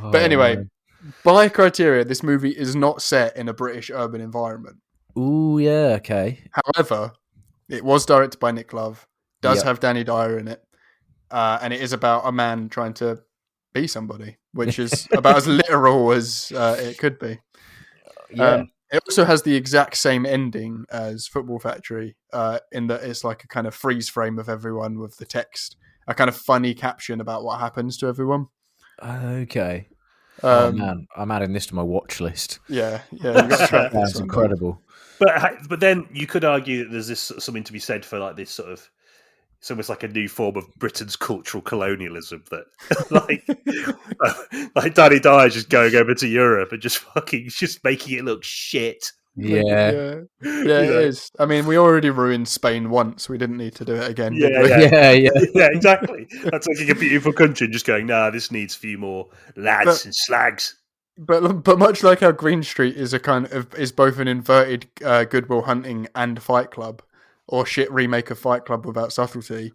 but anyway, by criteria, this movie is not set in a British urban environment. Ooh, yeah, okay. However, it was directed by Nick Love. Does have Danny Dyer in it, and it is about a man trying to be somebody, which is about as literal as it could be. Yeah. It also has the exact same ending as Football Factory, in that it's like a kind of freeze frame of everyone with the text, a kind of funny caption about what happens to everyone. Okay. Oh man, I'm adding this to my watch list. Yeah, you got to track this. That's incredible. But then you could argue that there's something to be said for like this sort of. It's almost like a new form of Britain's cultural colonialism that, like Danny Dyer just going over to Europe and just making it look shit. Yeah, it is. I mean, we already ruined Spain once. We didn't need to do it again. Yeah, exactly. That's taking a beautiful country and just going, nah, this needs a few more lads and slags. But much like how Green Street is is both an inverted Good Will Hunting and Fight Club, or shit remake of Fight Club without subtlety,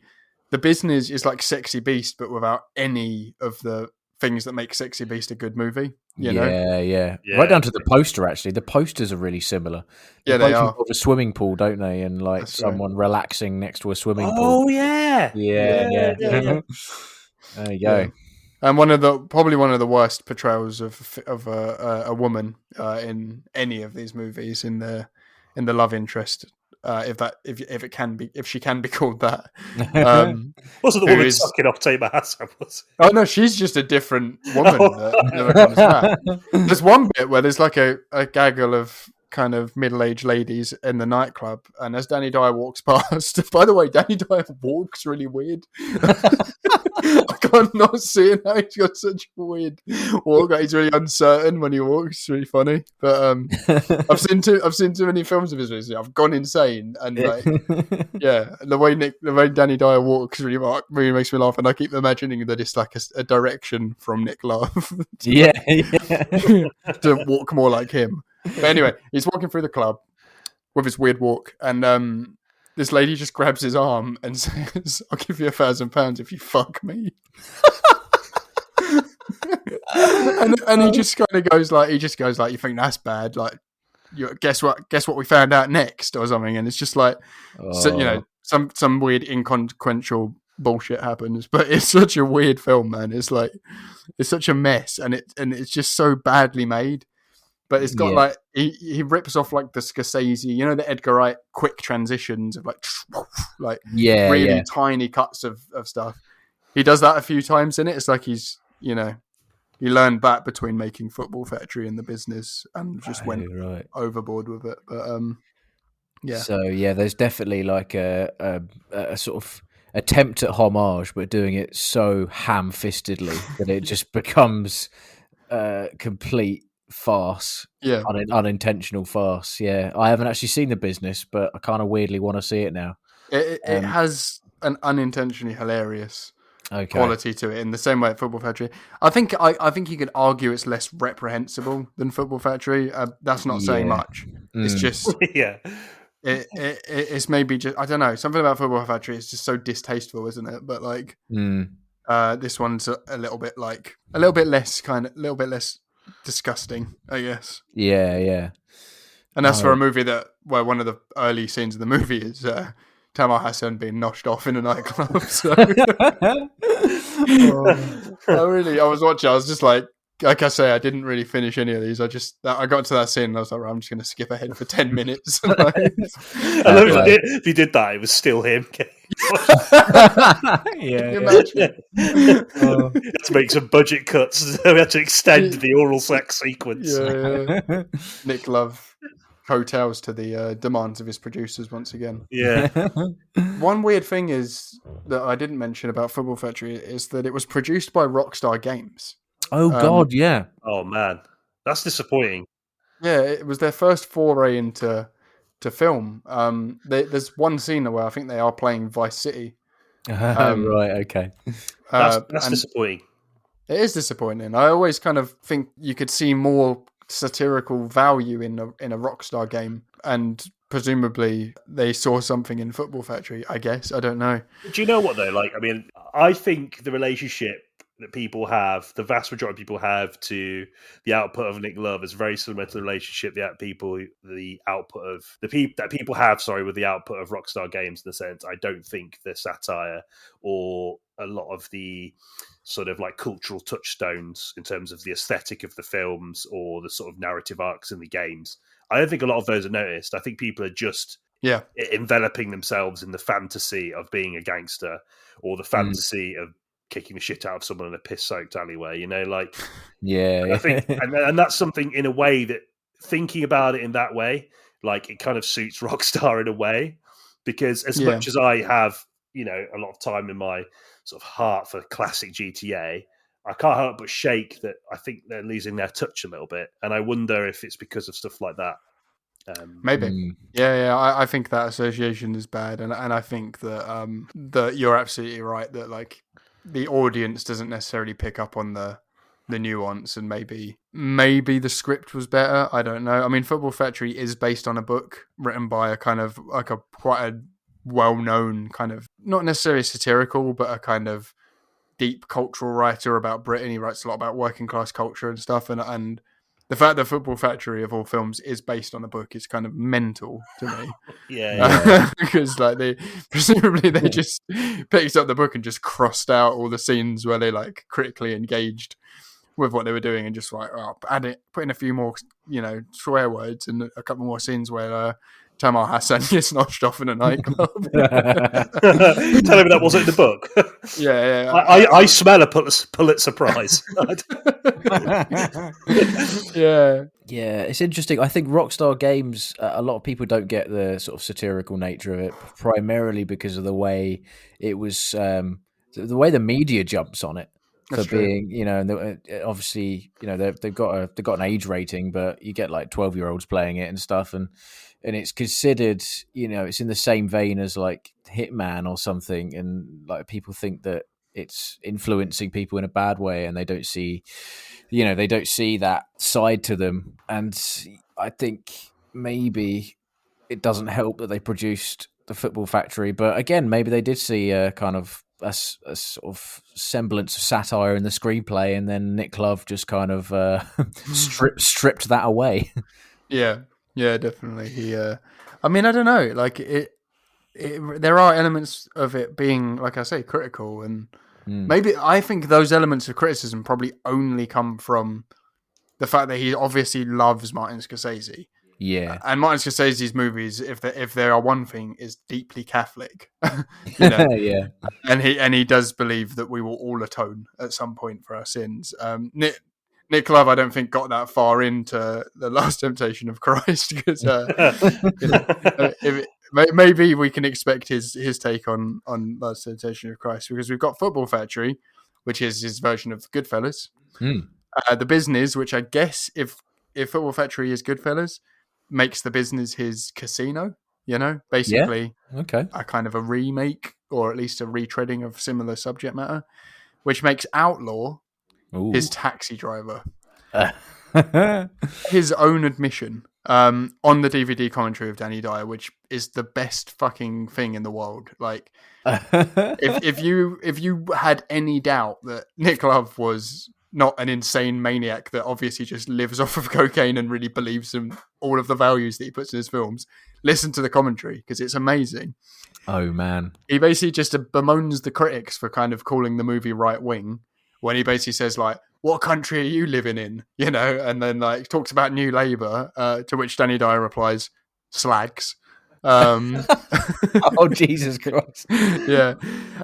The Business is like Sexy Beast, but without any of the things that make Sexy Beast a good movie. You know? Yeah. Yeah. Right down to the poster, actually. The posters are really similar. Yeah, they are. Involve a swimming pool, don't they? And like That's right. someone relaxing next to a swimming pool. Oh yeah. Yeah. Yeah. There you go. Yeah. And probably one of the worst portrayals of a woman in any of these movies in the love interest, if she can be called that. Wasn't the woman sucking off Tate Hassan, was it? Oh no, she's just a different woman that never comes back. There's one bit where there's like a gaggle of kind of middle-aged ladies in the nightclub, and as Danny Dyer walks past, by the way, Danny Dyer walks really weird. I can't not see it now. He's got such a weird walk. He's really uncertain when he walks. It's really funny. But I've seen too many films of his recently. I've gone insane, and like, yeah, the way Danny Dyer walks really makes me laugh, and I keep imagining that it's like a direction from Nick Love. to walk more like him. But anyway, he's walking through the club with his weird walk, and this lady just grabs his arm and says, "I'll give you £1,000 if you fuck me." and he just kind of goes like, "You think that's bad? Like, guess what? Guess what we found out next, or something." And it's just like, so, you know, some weird inconsequential bullshit happens, but it's such a weird film, man. It's like, it's such a mess, and it's just so badly made. But it's got like he rips off like the Scorsese, you know, the Edgar Wright quick transitions of like really tiny cuts of stuff. He does that a few times in it. It's like he's, you know, he learned that between making Football Factory and The Business, and just went overboard with it. But yeah. So yeah, there's definitely like a sort of attempt at homage, but doing it so ham-fistedly that it just becomes complete farce, unintentional farce. Yeah, I haven't actually seen The Business, but I kind of weirdly want to see it now. It has an unintentionally hilarious quality to it, in the same way at Football Factory. I think you could argue it's less reprehensible than Football Factory. That's not saying much. It's just it's maybe just, I don't know, something about Football Factory is just so distasteful, isn't it? But like this one's a little bit less disgusting, I guess. Yeah. And that's for a movie where one of the early scenes of the movie is Tamar Hassan being noshed off in a nightclub. So I was watching. I was just like I say, I didn't really finish any of these. I got to that scene and I was like, I'm just going to skip ahead for 10 minutes. I love if he did that, it was still him. To make some budget cuts, we had to extend the oral sex sequence. Yeah. Nick Love hotels to the demands of his producers once again. Yeah. One weird thing is that I didn't mention about Football Factory is that it was produced by Rockstar Games. Oh God, yeah. Oh man, that's disappointing. Yeah, it was their first foray into film. There's one scene where I think they are playing Vice City. Right, okay. That's disappointing. It is disappointing. I always kind of think you could see more satirical value in a Rockstar game, and presumably they saw something in Football Factory, I guess. I don't know. Do you know what though? Like, I mean, I think the relationship that people have, the vast majority of people have to the output of Nick Love is very similar to the relationship that people have with the output of Rockstar Games, in the sense I don't think the satire or a lot of the sort of like cultural touchstones in terms of the aesthetic of the films or the sort of narrative arcs in the games, I don't think a lot of those are noticed. I think people are just enveloping themselves in the fantasy of being a gangster or the fantasy of kicking the shit out of someone in a piss-soaked alleyway, you know, like I think, and that's something in a way that, thinking about it in that way, like it kind of suits Rockstar in a way, because as much as I have, you know, a lot of time in my sort of heart for classic GTA, I can't help but shake that I think they're losing their touch a little bit, and I wonder if it's because of stuff like that. Maybe. I think that association is bad, and I think that that you're absolutely right that like the audience doesn't necessarily pick up on the nuance, and maybe the script was better. I don't know. I mean, Football Factory is based on a book written by a kind of like quite a well-known kind of, not necessarily satirical, but a kind of deep cultural writer about Britain. He writes a lot about working class culture and stuff. And the fact that Football Factory of all films is based on a book is kind of mental to me. Because like they just picked up the book and just crossed out all the scenes where they like critically engaged with what they were doing and just like put in a few more swear words and a couple more scenes where Tamal Hassan gets notched off in a nightclub. Tell me that wasn't in the book. Yeah. I smell a Pulitzer Prize. Yeah, it's interesting. I think Rockstar Games, a lot of people don't get the sort of satirical nature of it, primarily because of the way it was, the way the media jumps on it. For being, obviously, they've got an age rating, but you get like 12-year-olds playing it and stuff, and it's considered, it's in the same vein as like Hitman or something, and like people think that it's influencing people in a bad way, and they don't see that side to them. And I think maybe it doesn't help that they produced the Football Factory, but again, maybe they did see a kind of a sort of semblance of satire in the screenplay, and then Nick Love just kind of stripped that away. Yeah, definitely. He, I mean, I don't know. Like there are elements of it being, like I say, critical, and maybe I think those elements of criticism probably only come from the fact that he obviously loves Martin Scorsese. Yeah, and Martin Scorsese's movies, if there are one thing, is deeply Catholic. Yeah, and he does believe that we will all atone at some point for our sins. Nick Love, I don't think, got that far into The Last Temptation of Christ, because maybe we can expect his take on Last Temptation of Christ, because we've got Football Factory, which is his version of Goodfellas. The Business, which I guess if Football Factory is Goodfellas, makes The Business his Casino, basically a kind of a remake, or at least a retreading of similar subject matter, which makes Outlaw his Taxi Driver. His own admission on the DVD commentary of Danny Dyer, which is the best fucking thing in the world. Like, if you had any doubt that Nick Love was not an insane maniac that obviously just lives off of cocaine and really believes in all of the values that he puts in his films, listen to the commentary, because it's amazing. Oh, man. He basically just bemoans the critics for kind of calling the movie right-wing, when he basically says, like, what country are you living in? And then like talks about New Labour, to which Danny Dyer replies, slags. Oh, Jesus Christ. Yeah.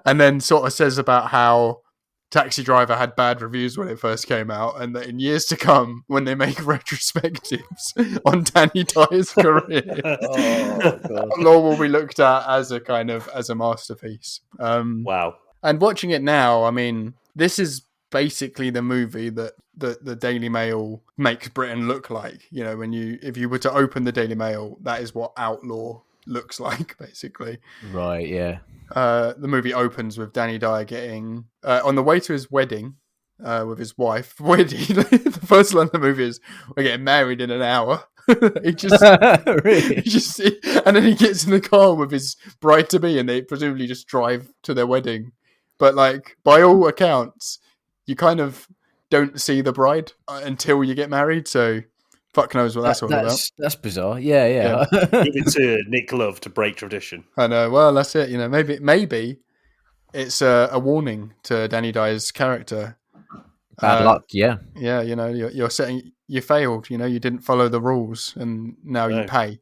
And then sort of says about how Taxi Driver had bad reviews when it first came out, and that in years to come, when they make retrospectives on Danny Dyer's career, Law will be looked at as a masterpiece. Wow. And watching it now, I mean, this is basically the movie that the Daily Mail makes Britain look like. If you were to open the Daily Mail, that is what Outlaw looks like, basically. Right, yeah. The movie opens with Danny Dyer getting on the way to his wedding with his wife. The first line of the movie is, "We're getting married in an hour." He just, really? And then he gets in the car with his bride to be, and they presumably just drive to their wedding. But like, by all accounts, you kind of don't see the bride until you get married. So fuck knows what that's all about. That's bizarre. Yeah. Give it to Nick Love to break tradition. I know. Well, that's it. Maybe it's a warning to Danny Dyer's character. Bad luck. Yeah. Yeah. You're setting. You failed. You didn't follow the rules, and now you pay.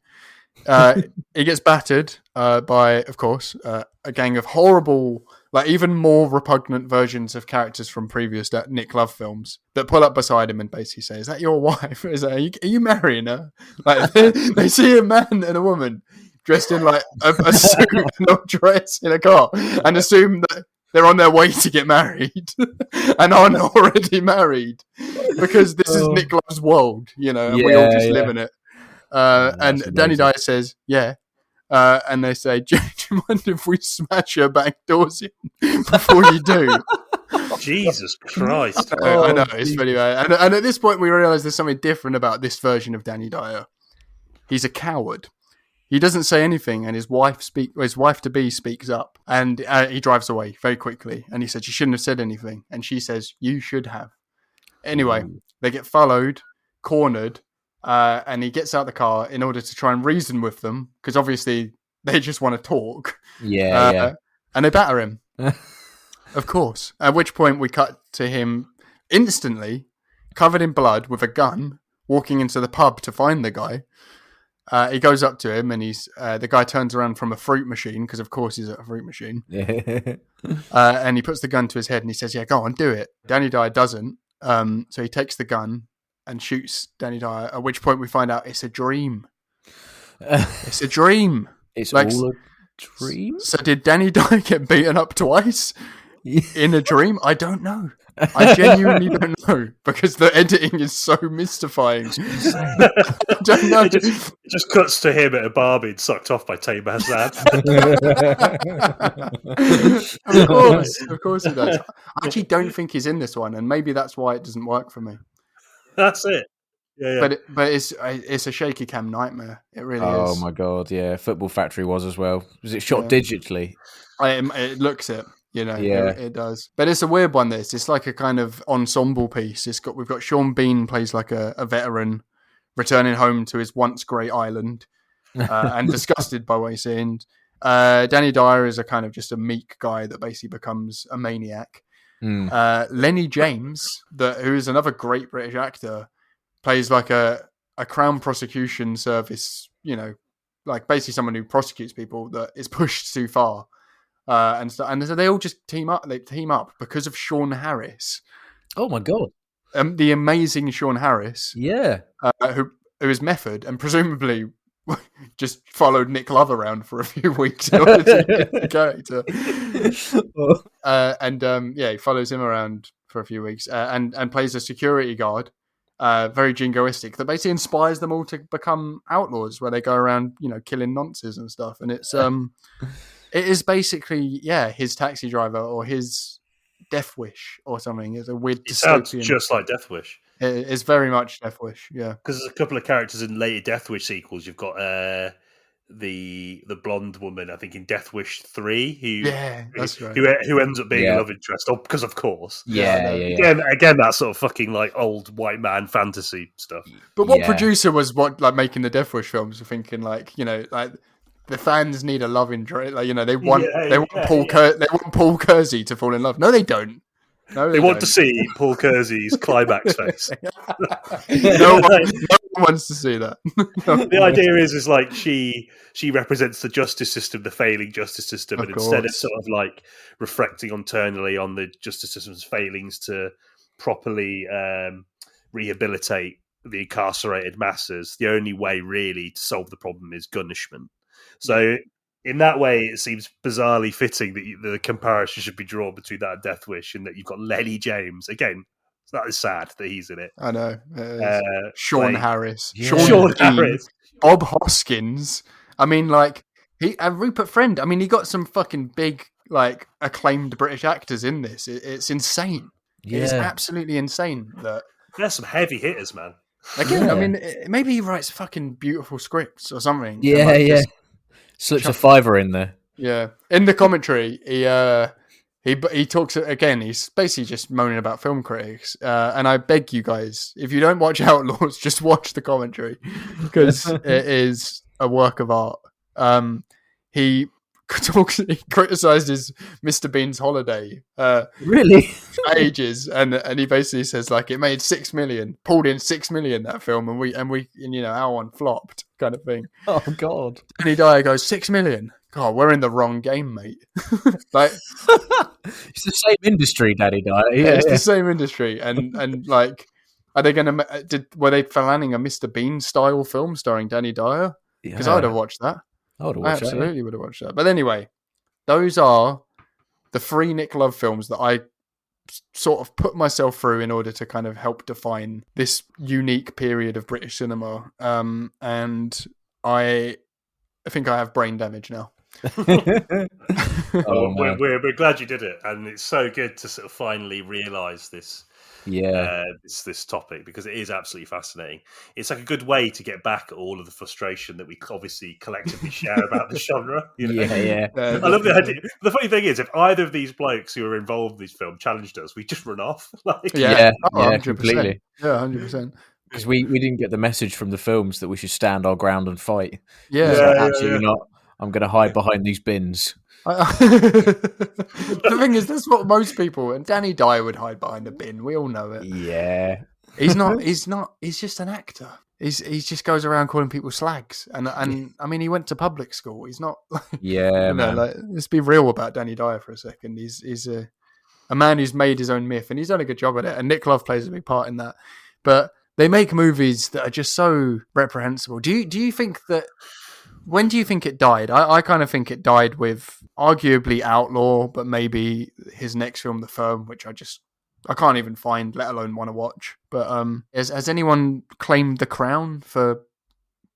He gets battered by, of course, a gang of horrible, like even more repugnant versions of characters from previous Nick Love films that pull up beside him and basically say, "Is that your wife? Are you marrying her?" Like they see a man and a woman dressed in like a suit and a dress in a car, and assume that they're on their way to get married and aren't already married, because this is Nick Love's world, and we all just live in it. And Danny Dyer says, "Yeah." And they say, do you mind if we smash your back doors in before you do? Jesus Christ. I know, it's really bad. And at this point, we realise there's something different about this version of Danny Dyer. He's a coward. he doesn't say anything, and his wife to be speaks up, and he drives away very quickly. And he said, "You shouldn't have said anything," and she says, "You should have." Anyway, they get followed, cornered, and he gets out of the car in order to try and reason with them, because obviously they just want to talk. Yeah. And they batter him, of course. At which point we cut to him instantly, covered in blood, with a gun, walking into the pub to find the guy. He goes up to him, and the guy turns around from a fruit machine, because of course he's at a fruit machine. And he puts the gun to his head, and he says, "Yeah, go on, do it." Danny Dyer doesn't. So he takes the gun and shoots Danny Dyer, at which point we find out it's a dream. It's a dream. It's like, all a dream? So did Danny Dyer get beaten up twice in a dream? I don't know. I genuinely don't know, because the editing is so mystifying. I don't know. It just cuts to him at a bar being sucked off by Tamer Hassan. Of course he does. I actually don't think he's in this one, and maybe that's why it doesn't work for me. That's it. Yeah. But it's a shaky cam nightmare. It really is. Oh my god, yeah. Football Factory was as well. Was it shot digitally? It looks it. Yeah, it does. But it's a weird one. It's like a kind of ensemble piece. We've got Sean Bean plays like a veteran returning home to his once great island and disgusted by what he's seen. Danny Dyer is a kind of just a meek guy that basically becomes a maniac. Lenny James, who is another great British actor, plays like a Crown Prosecution Service, like basically someone who prosecutes people that is pushed too far. And so they all just team up. They team up because of Sean Harris. Oh my god! The amazing Sean Harris. Yeah. Who is Method and presumably just followed Nick Love around for a few weeks in order to get the character. He follows him around for a few weeks and plays a security guard. Very jingoistic. That basically inspires them all to become outlaws, where they go around, killing nonces and stuff. And it's it is basically, his taxi driver or his Death Wish or something. It's a weird It sounds just like Death Wish. It's very much Death Wish, yeah. Because there's a couple of characters in later Death Wish sequels. You've got the blonde woman, I think, in Death Wish 3, that's right. who ends up being a love interest, because of course. Yeah. Again, that sort of fucking like old white man fantasy stuff. But what producer was making the Death Wish films were thinking like the fans need a love interest, they want Paul Kersey to fall in love. No, they don't. No, they want to see Paul Kersey's climax face. No one wants to see that. The idea is like she represents the justice system, the failing justice system, and instead of sort of like reflecting internally on the justice system's failings to properly rehabilitate the incarcerated masses, the only way really to solve the problem is punishment. So in that way, it seems bizarrely fitting that the comparison should be drawn between that and Death Wish, and that you've got Lenny James. Again, that is sad that he's in it. I know. Sean Harris. Yeah. Sean Harris. Bob Hoskins. I mean, and Rupert Friend. I mean, he got some fucking big, acclaimed British actors in this. It's insane. Yeah. It's absolutely insane. There's some heavy hitters, man. Again, I mean, maybe he writes fucking beautiful scripts or something. Yeah. Slips a fiver in there. Yeah. In the commentary, he talks again. He's basically just moaning about film critics. And I beg you guys, if you don't watch Outlaws, just watch the commentary, because it is a work of art. He criticizes Mr. Bean's Holiday. Really? Ages, and he basically says it made 6 million, pulled in 6 million, that film, and we our one flopped, kind of thing. Oh god. Danny Dyer goes, 6 million. God, we're in the wrong game, mate. It's the same industry, Danny Dyer. It's the same industry, and are they were they planning a Mr. Bean style film starring Danny Dyer? Because I would have watched that. I absolutely would have watched that. But anyway, those are the 3 Nick Love films that I sort of put myself through in order to kind of help define this unique period of British cinema. And I think I have brain damage now. We're glad you did it, and it's so good to sort of finally realise this this topic, because it is absolutely fascinating. It's like a good way to get back at all of the frustration that we obviously collectively share about the genre. You know? I love the idea. The funny thing is, if either of these blokes who are involved in this film challenged us, we just run off. Completely. Yeah, 100%. Because we didn't get the message from the films that we should stand our ground and fight. Yeah, not. I'm going to hide behind these bins. The thing is, that's what most people, and Danny Dyer would hide behind a bin. We all know it. Yeah. He's not. He's just an actor. He just goes around calling people slags. And I mean, he went to public school. He's not. Man. Let's be real about Danny Dyer for a second. He's a man who's made his own myth, and he's done a good job at it. And Nick Love plays a big part in that. But they make movies that are just so reprehensible. Do you think that? When do you think it died? I kind of think it died with arguably Outlaw, but maybe his next film, The Firm, which I can't even find, let alone want to watch. But has anyone claimed the crown for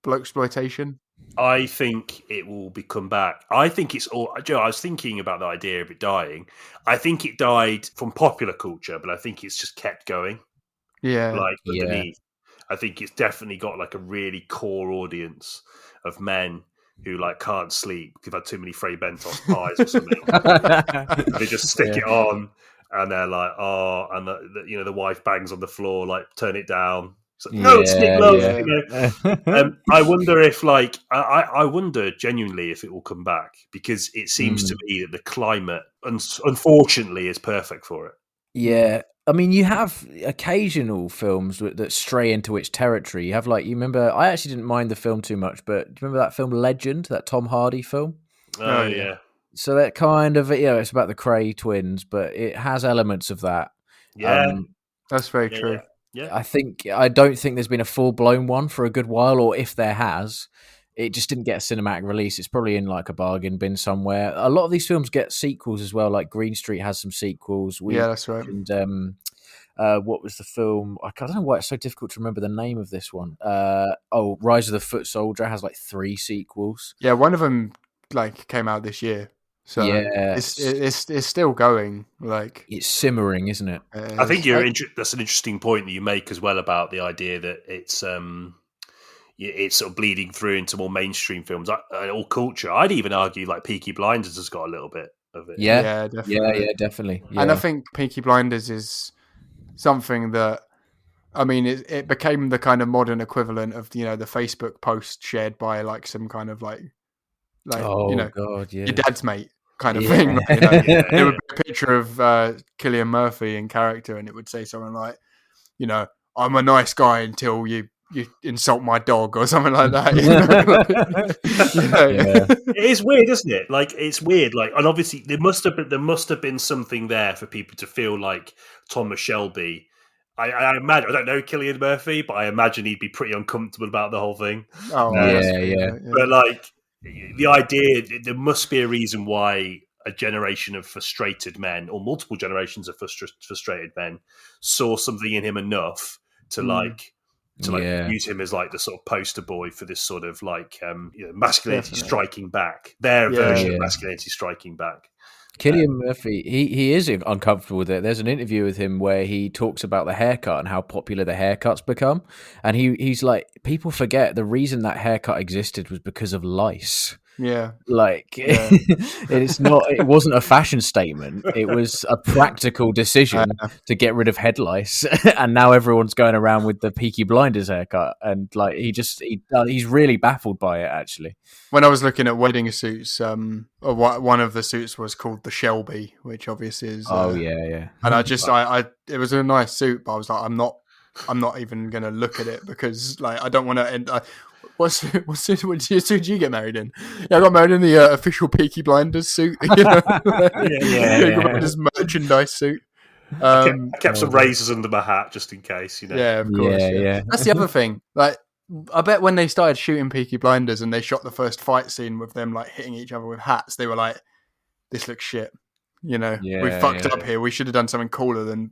Blokesploitation? I think it will come back. I think it's all. Joe, I was thinking about the idea of it dying. I think it died from popular culture, but I think it's just kept going. Yeah, underneath. I think it's definitely got like a really core audience of men who can't sleep because they've had too many Frey Bentos pies or something. They just stick it on, and they're like, "Oh," and the wife bangs on the floor, turn it down. It's like, no, it's Nick Love. I wonder if, I wonder genuinely if it will come back, because it seems to me that the climate, unfortunately, is perfect for it. Yeah. I mean, you have occasional films that stray into which territory. You have you remember, I actually didn't mind the film too much, but do you remember that film Legend, that Tom Hardy film? Oh, yeah. So that kind of, it's about the Cray twins, but it has elements of that. Yeah. That's very true. Yeah. I don't think there's been a full-blown one for a good while, or if there has, it just didn't get a cinematic release. It's probably in a bargain bin somewhere. A lot of these films get sequels as well. Like Green Street has some sequels. That's right. And what was the film? I don't know why it's so difficult to remember the name of this one. Rise of the Foot Soldier has 3 sequels. Yeah, one of them came out this year. So it's still going. It's simmering, isn't it? I think that's an interesting point that you make as well about the idea that it's sort of bleeding through into more mainstream films or culture. I'd even argue Peaky Blinders has got a little bit of it. Yeah, definitely. Yeah, definitely. Yeah. And I think Peaky Blinders is something that, I mean, it became the kind of modern equivalent of the Facebook post shared by some kind of God, your dad's mate kind of thing. It would be a picture of Cillian Murphy in character, and it would say something like, I'm a nice guy until you insult my dog or something like that. It is weird, isn't it? It's weird. And obviously there must have been something there for people to feel like Thomas Shelby. I imagine, I don't know Cillian Murphy, but I imagine he'd be pretty uncomfortable about the whole thing. Oh, yeah. But the idea, there must be a reason why a generation of frustrated men, or multiple generations of frustrated men, saw something in him enough to use him as the sort of poster boy for this sort of masculinity striking back. Their version of masculinity striking back. Cillian Murphy, he is uncomfortable with it. There's an interview with him where he talks about the haircut and how popular the haircut's become. And he's like, people forget the reason that haircut existed was because of lice. Yeah. It wasn't a fashion statement. It was a practical decision to get rid of head lice. And now everyone's going around with the Peaky Blinders haircut. And he's really baffled by it, actually. When I was looking at wedding suits, one of the suits was called the Shelby, which obviously is. And it was a nice suit, but I was like, I'm not even going to look at it because I don't want to end. What suit did you get married in? Yeah, I got married in the official Peaky Blinders suit. This merchandise suit. I kept some razors under my hat just in case. Yeah, of course. Yeah. That's the other thing. I bet when they started shooting Peaky Blinders and they shot the first fight scene with them hitting each other with hats, they were like, "This looks shit." We fucked up here. We should have done something cooler than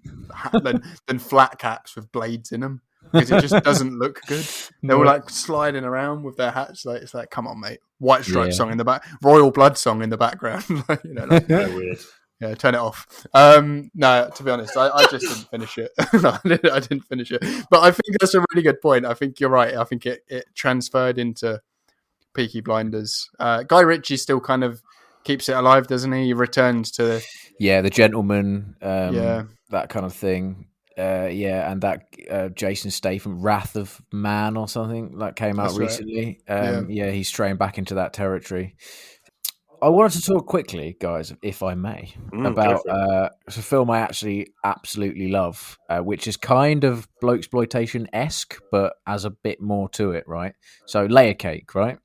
flat caps with blades in them, because it just doesn't look good. They were sliding around with their hats. It's like, come on, mate. White Stripes song in the back, Royal Blood song in the background. Weird. Yeah, turn it off. No, to be honest, I just didn't finish it. No, I didn't finish it. But I think that's a really good point. I think you're right. I think it transferred into Peaky Blinders. Guy Ritchie still kind of keeps it alive, doesn't he? He returns to The Gentleman, yeah, that kind of thing. And that Jason Statham, Wrath of Man or something that came out That's right. recently. Yeah. He's straying back into that territory. I wanted to talk quickly, guys, if I may, about it's a film I actually absolutely love, which is kind of Blokesploitation-esque, but has a bit more to it, right? So, Layer Cake, right?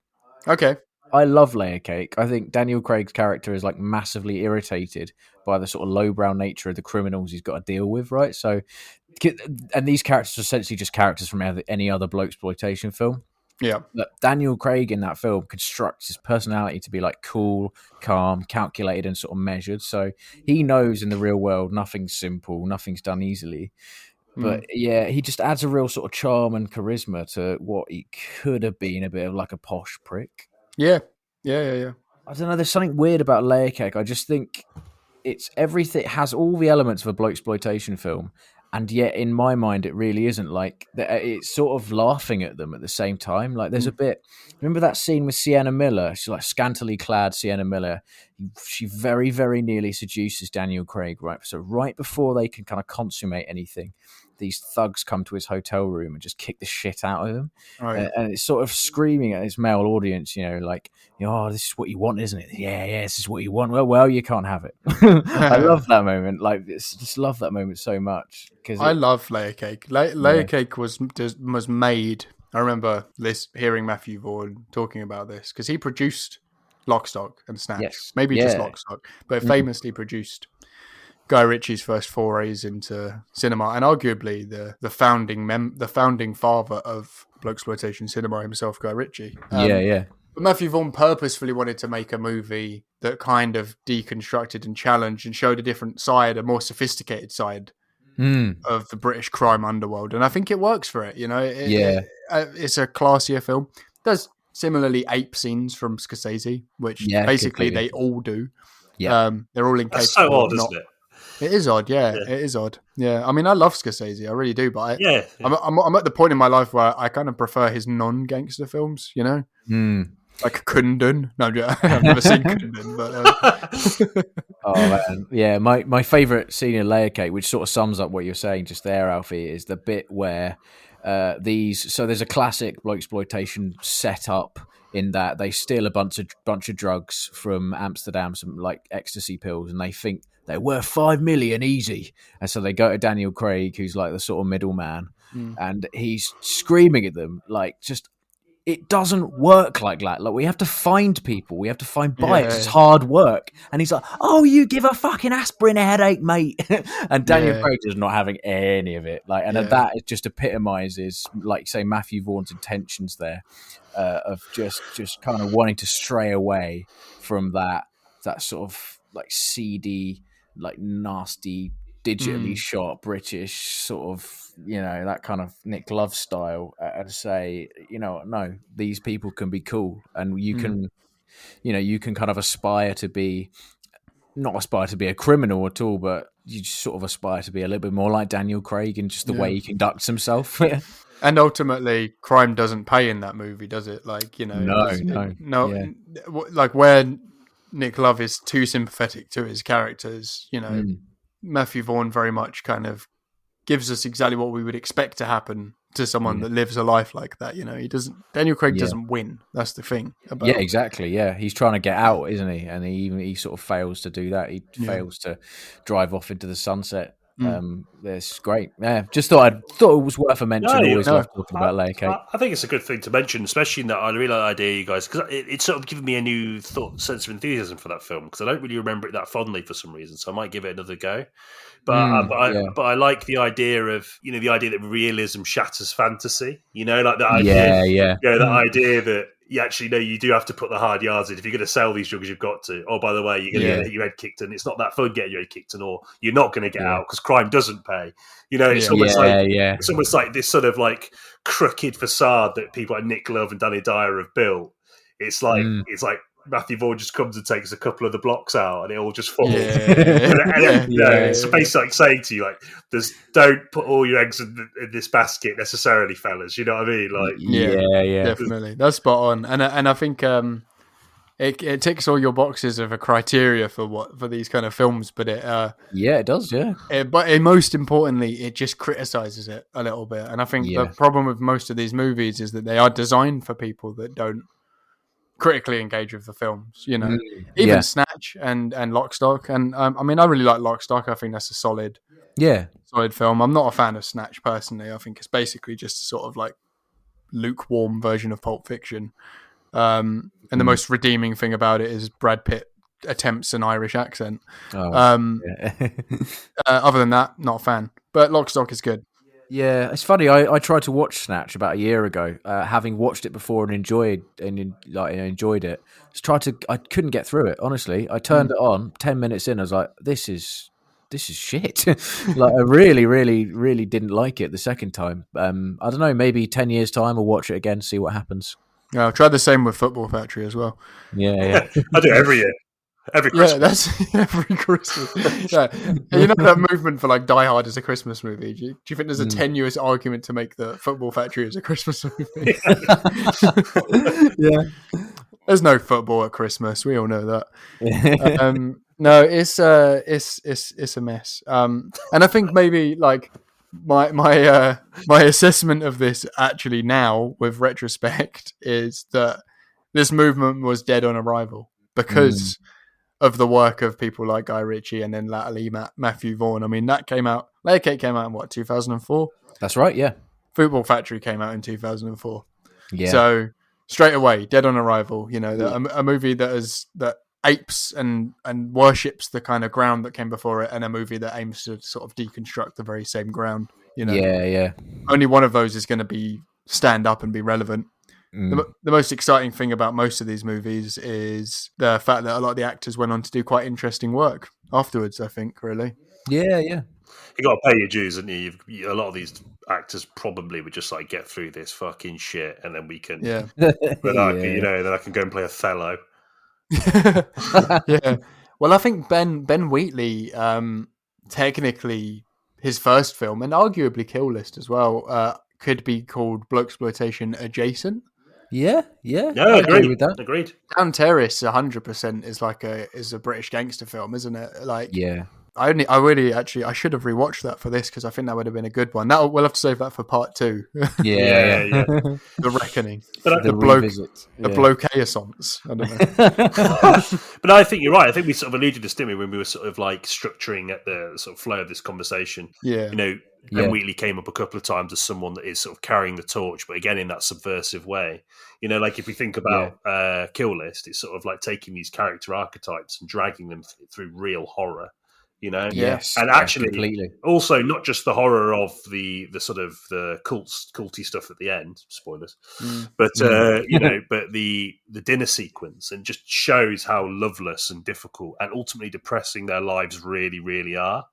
Okay. I love Layer Cake. I think Daniel Craig's character is like massively irritated by the sort of lowbrow nature of the criminals he's got to deal with, right? So, and these characters are essentially just characters from any other Blokesploitation film. Yeah. But Daniel Craig in that film constructs his personality to be like cool, calm, calculated, and sort of measured. So he knows in the real world nothing's simple, nothing's done easily. But yeah, he just adds a real sort of charm and charisma to what he could have been a bit of like a posh prick. Yeah. I don't know. There's something weird about Layer Cake. I just think it's everything. It has all the elements of a Blokesploitation film, and yet in my mind, it really isn't. Like it's sort of laughing at them at the same time. Like there's a bit. Remember that scene with Sienna Miller? She's like scantily clad Sienna Miller. She very, very nearly seduces Daniel Craig. Right. So right before they can kind of consummate anything, these thugs come to his hotel room and just kick the shit out of him. Right. And it's sort of screaming at his male audience, oh, this is what you want, isn't it? Yeah, this is what you want. Well, you can't have it. I love that moment. Like, just love that moment so much. I love Layer Cake. Layer Cake was made. I remember hearing Matthew Vaughn talking about this because he produced Lock, Stock and Snatch. Yes. Maybe just Lock, Stock, but famously produced Guy Ritchie's first forays into cinema, and arguably the founding father of Blokesploitation cinema himself, Guy Ritchie. But Matthew Vaughn purposefully wanted to make a movie that kind of deconstructed and challenged and showed a different side, a more sophisticated side of the British crime underworld, and I think it works for it. It's a classier film. It does similarly ape scenes from Scorsese, which basically they all do. Yeah, they're all incapable. That's so odd, isn't it? It is odd, yeah. It is odd. Yeah, I mean, I love Scorsese, I really do, but I'm at the point in my life where I kind of prefer his non-gangster films, like Kundun. No, I've never seen Kundun, but oh man, yeah. My favorite scene in Layer Cake, which sort of sums up what you're saying just there, Alfie, is the bit where so there's a classic Blokesploitation setup in that they steal a bunch of drugs from Amsterdam, some like ecstasy pills, and they think they're worth 5 million easy. And so they go to Daniel Craig, who's like the sort of middleman, and he's screaming at them like, just, it doesn't work like that. Like, we have to find people, we have to find buyers. It's hard work. And he's like, oh, you give a fucking aspirin a headache, mate. And Daniel Craig is not having any of it. Like, and that it just epitomizes, like, say, Matthew Vaughn's intentions there, of just kind of wanting to stray away from that sort of like seedy, like nasty, digitally shot British sort of, that kind of Nick Love style, and say, no, these people can be cool, and you can, you can kind of not aspire to be a criminal at all, but you just sort of aspire to be a little bit more like Daniel Craig in just the way he conducts himself. And ultimately, crime doesn't pay in that movie, does it? Like, No. Like where Nick Love is too sympathetic to his characters, Matthew Vaughn very much kind of gives us exactly what we would expect to happen to someone that lives a life like that. Daniel Craig doesn't win. That's the thing. Exactly. Yeah. He's trying to get out, isn't he? And he sort of fails to do that. He fails to drive off into the sunset. It's great. Yeah, just thought it was worth a mention. Always love talking about Layer Cake. I think it's a good thing to mention, especially in that I really like the idea, you guys, because it's sort of given me a new sense of enthusiasm for that film, because I don't really remember it that fondly for some reason, so I might give it another go. But I like the idea of the idea that realism shatters fantasy. Like that idea. That idea that you actually know you do have to put the hard yards in. If you're going to sell these drugs, you've got to. Oh, by the way, you're going to get your head kicked, and it's not that fun getting your head kicked, or you're not going to get out because crime doesn't pay. It's almost like this sort of like crooked facade that people like Nick Love and Danny Dyer have built. It's like Matthew Vaughan just comes and takes a couple of the blocks out, and it all just falls. Yeah. It's basically like saying to you, like, don't put all your eggs in this basket necessarily, fellas. You know what I mean? Like, yeah, definitely. That's spot on, and I think it ticks all your boxes of a criteria for these kind of films, but it does. Yeah, but most importantly, it just criticizes it a little bit, and I think the problem with most of these movies is that they are designed for people that don't critically engage with the films, even Snatch and Lock, Stock, and I mean, I really like Lock, Stock. I think that's a solid film. I'm not a fan of Snatch personally. I think it's basically just a sort of like lukewarm version of Pulp Fiction, and the most redeeming thing about it is Brad Pitt attempts an Irish accent. Other than that, not a fan, but Lock, Stock is good. Yeah, it's funny. I tried to watch Snatch about a year ago, having watched it before and enjoyed it. I couldn't get through it. Honestly, I turned it on. 10 minutes in, I was like, "This is shit." Like, I really, really, really didn't like it the second time. I don't know. Maybe 10 years time, I'll watch it again, see what happens. Yeah, I'll try the same with Football Factory as well. Yeah. I do it every year. Every Christmas. Yeah, that's every Christmas. Yeah. You know that movement for like Die Hard as a Christmas movie? Do you think there's a tenuous argument to make the Football Factory as a Christmas movie? Yeah. There's no football at Christmas. We all know that. No, it's a mess. And I think maybe like my assessment of this actually now with retrospect is that this movement was dead on arrival because of the work of people like Guy Ritchie and then latterly Matthew Vaughn. I mean, that came out. Layer Cake came out in what, 2004? That's right. Yeah. Football Factory came out in 2004. Yeah. So straight away, dead on arrival. A movie that apes and worships the kind of ground that came before it, and a movie that aims to sort of deconstruct the very same ground. Yeah. Only one of those is going to stand up and be relevant. The most exciting thing about most of these movies is the fact that a lot of the actors went on to do quite interesting work afterwards, I think, really. Yeah. You got to pay your dues, haven't you? A lot of these actors probably would just like get through this fucking shit, and then we can, then I can go and play Othello. Yeah. Well, I think Ben Wheatley, technically his first film, and arguably Kill List as well, could be called Blokesploitation adjacent. Yeah. I agree with that. Agreed. Down Terrace 100% is a British gangster film, isn't it? Like, yeah. I should have rewatched that for this because I think that would have been a good one. We'll have to save that for part 2. Yeah. The Reckoning, the revisit, the bloqueissance. I don't know. But I think you're right. I think we sort of alluded to this, didn't we, when we were sort of like structuring at the sort of flow of this conversation. Yeah, Ben Wheatley came up a couple of times as someone that is sort of carrying the torch, but again in that subversive way. Like if we think about Kill List, it's sort of like taking these character archetypes and dragging them through real horror. Yes, and actually, completely. Also not just the horror of the sort of the culty stuff at the end, spoilers, but but the dinner sequence, and just shows how loveless and difficult and ultimately depressing their lives really, really are.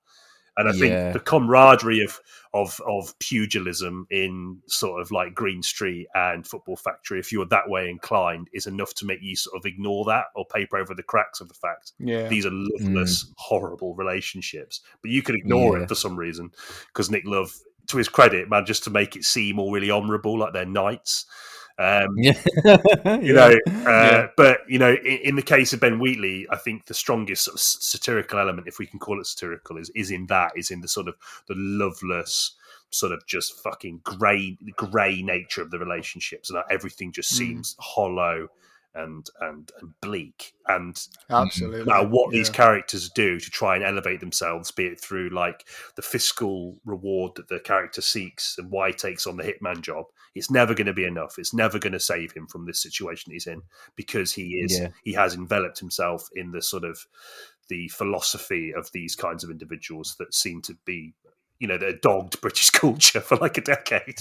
And I think the camaraderie of pugilism in sort of like Green Street and Football Factory, if you're that way inclined, is enough to make you sort of ignore that or paper over the cracks of the fact these are loveless, horrible relationships. But you could ignore it for some reason because Nick Love, to his credit, managed to make it seem all really honourable, like they're knights. But in the case of Ben Wheatley, I think the strongest sort of satirical element, if we can call it satirical, is in the sort of the loveless, sort of just fucking grey nature of the relationships, and that everything just seems hollow and bleak. And absolutely, no matter what these characters do to try and elevate themselves, be it through like the fiscal reward that the character seeks and why he takes on the hitman job, it's never going to be enough. It's never going to save him from this situation he's in, because he has enveloped himself in the sort of the philosophy of these kinds of individuals that seem to be, they're dogged British culture for like a decade.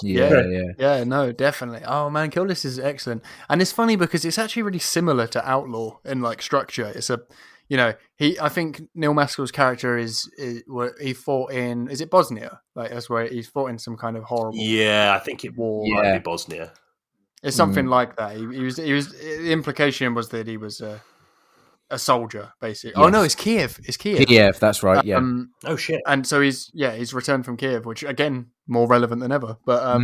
Yeah, no, definitely. Oh man, Kill List is excellent, and it's funny because it's actually really similar to Outlaw in like structure. It's I think Neil Maskell's character is where he fought in, is it Bosnia? Like that's where he fought in some kind of horrible. Yeah, I think it might be Bosnia. It's something like that. He was. The implication was that he was a soldier, basically. Yes. Oh no, it's Kiev. It's Kiev. Kiev, that's right. Yeah. Oh shit! And so he's returned from Kiev, which again more relevant than ever. But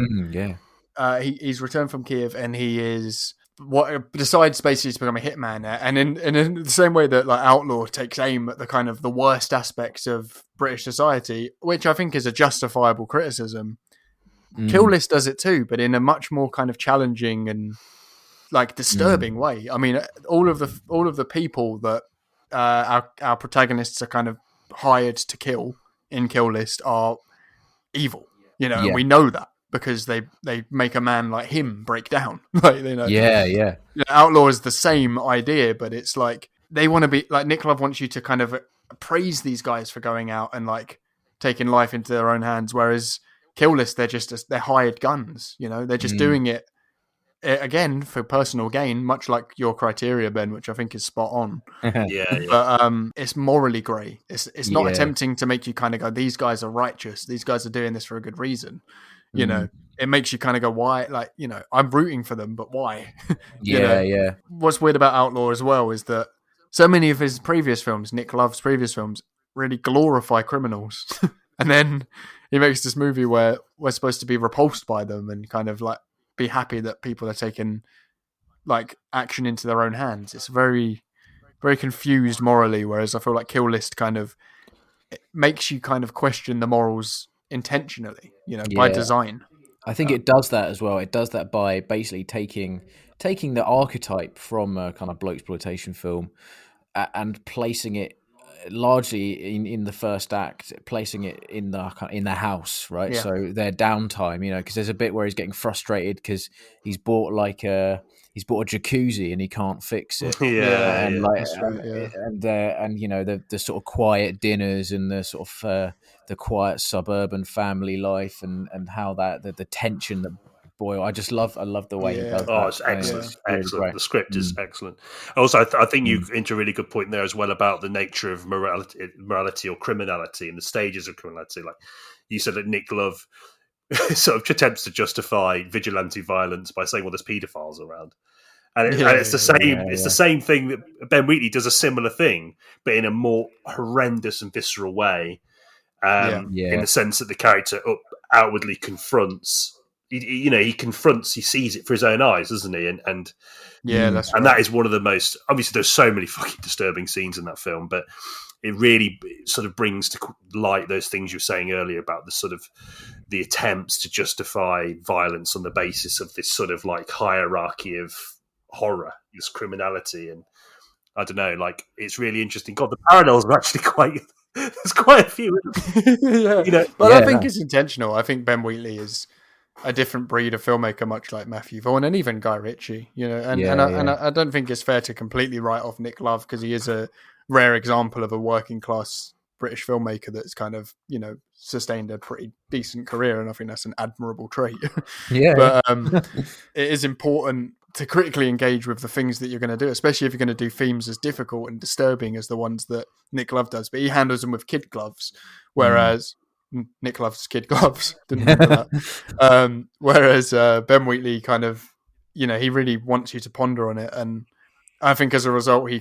he's returned from Kiev, and he is what decides basically to become a hitman. And in the same way that like Outlaw takes aim at the kind of the worst aspects of British society, which I think is a justifiable criticism. Kill List does it too, but in a much more kind of challenging and like disturbing way. I mean, all of the people that our protagonists are kind of hired to kill in Kill List are evil, and we know that because they make a man like him break down. Like, Outlaw is the same idea, but it's like they want to be like Nick Love wants you to kind of praise these guys for going out and like taking life into their own hands, whereas Kill List, they're hired guns. They're just doing it again for personal gain, much like your criteria, Ben, which I think is spot on. But it's morally grey. It's not attempting to make you kind of go, these guys are righteous. These guys are doing this for a good reason. It makes you kind of go, why? Like, I'm rooting for them, but why? What's weird about Outlaw as well is that so many of his previous films, Nick Love's previous films, really glorify criminals, and then he makes this movie where we're supposed to be repulsed by them and kind of like be happy that people are taking like action into their own hands. It's very, very confused morally, whereas I feel like Kill List kind of it makes you kind of question the morals intentionally, by design. I think it does that as well. It does that by basically taking the archetype from a kind of Blokesploitation film and placing it largely in the first act, placing it in the house, right? Yeah. So their downtime, because there's a bit where he's getting frustrated because he's bought a jacuzzi and he can't fix it. And the sort of quiet dinners and the sort of the quiet suburban family life and how that the tension that. Boy, I love the way he does that. Oh, it's excellent. It's excellent. Really the script is excellent. Also, I think you into a really good point there as well about the nature of morality or criminality and the stages of criminality. Like you said that Nick Love sort of attempts to justify vigilante violence by saying, well, there's paedophiles around. And it's the same. It's the same thing that Ben Wheatley does a similar thing, but in a more horrendous and visceral way. In the sense that the character outwardly confronts. He confronts, he sees it for his own eyes, doesn't he? And that's right. And that is one of the most, obviously there's so many fucking disturbing scenes in that film, but it really sort of brings to light those things you were saying earlier about the sort of the attempts to justify violence on the basis of this sort of like hierarchy of horror, this criminality. And I don't know, like it's really interesting. God, the parallels are actually there's quite a few. I think it's intentional. I think Ben Wheatley is a different breed of filmmaker, much like Matthew Vaughn and even Guy Ritchie, and I don't think it's fair to completely write off Nick Love because he is a rare example of a working class British filmmaker that's kind of, sustained a pretty decent career. And I think that's an admirable trait. But it is important to critically engage with the things that you're going to do, especially if you're going to do themes as difficult and disturbing as the ones that Nick Love does, but he handles them with kid gloves, whereas Nick Love's kid gloves. Didn't remember that. Whereas Ben Wheatley kind of, he really wants you to ponder on it, and I think as a result, he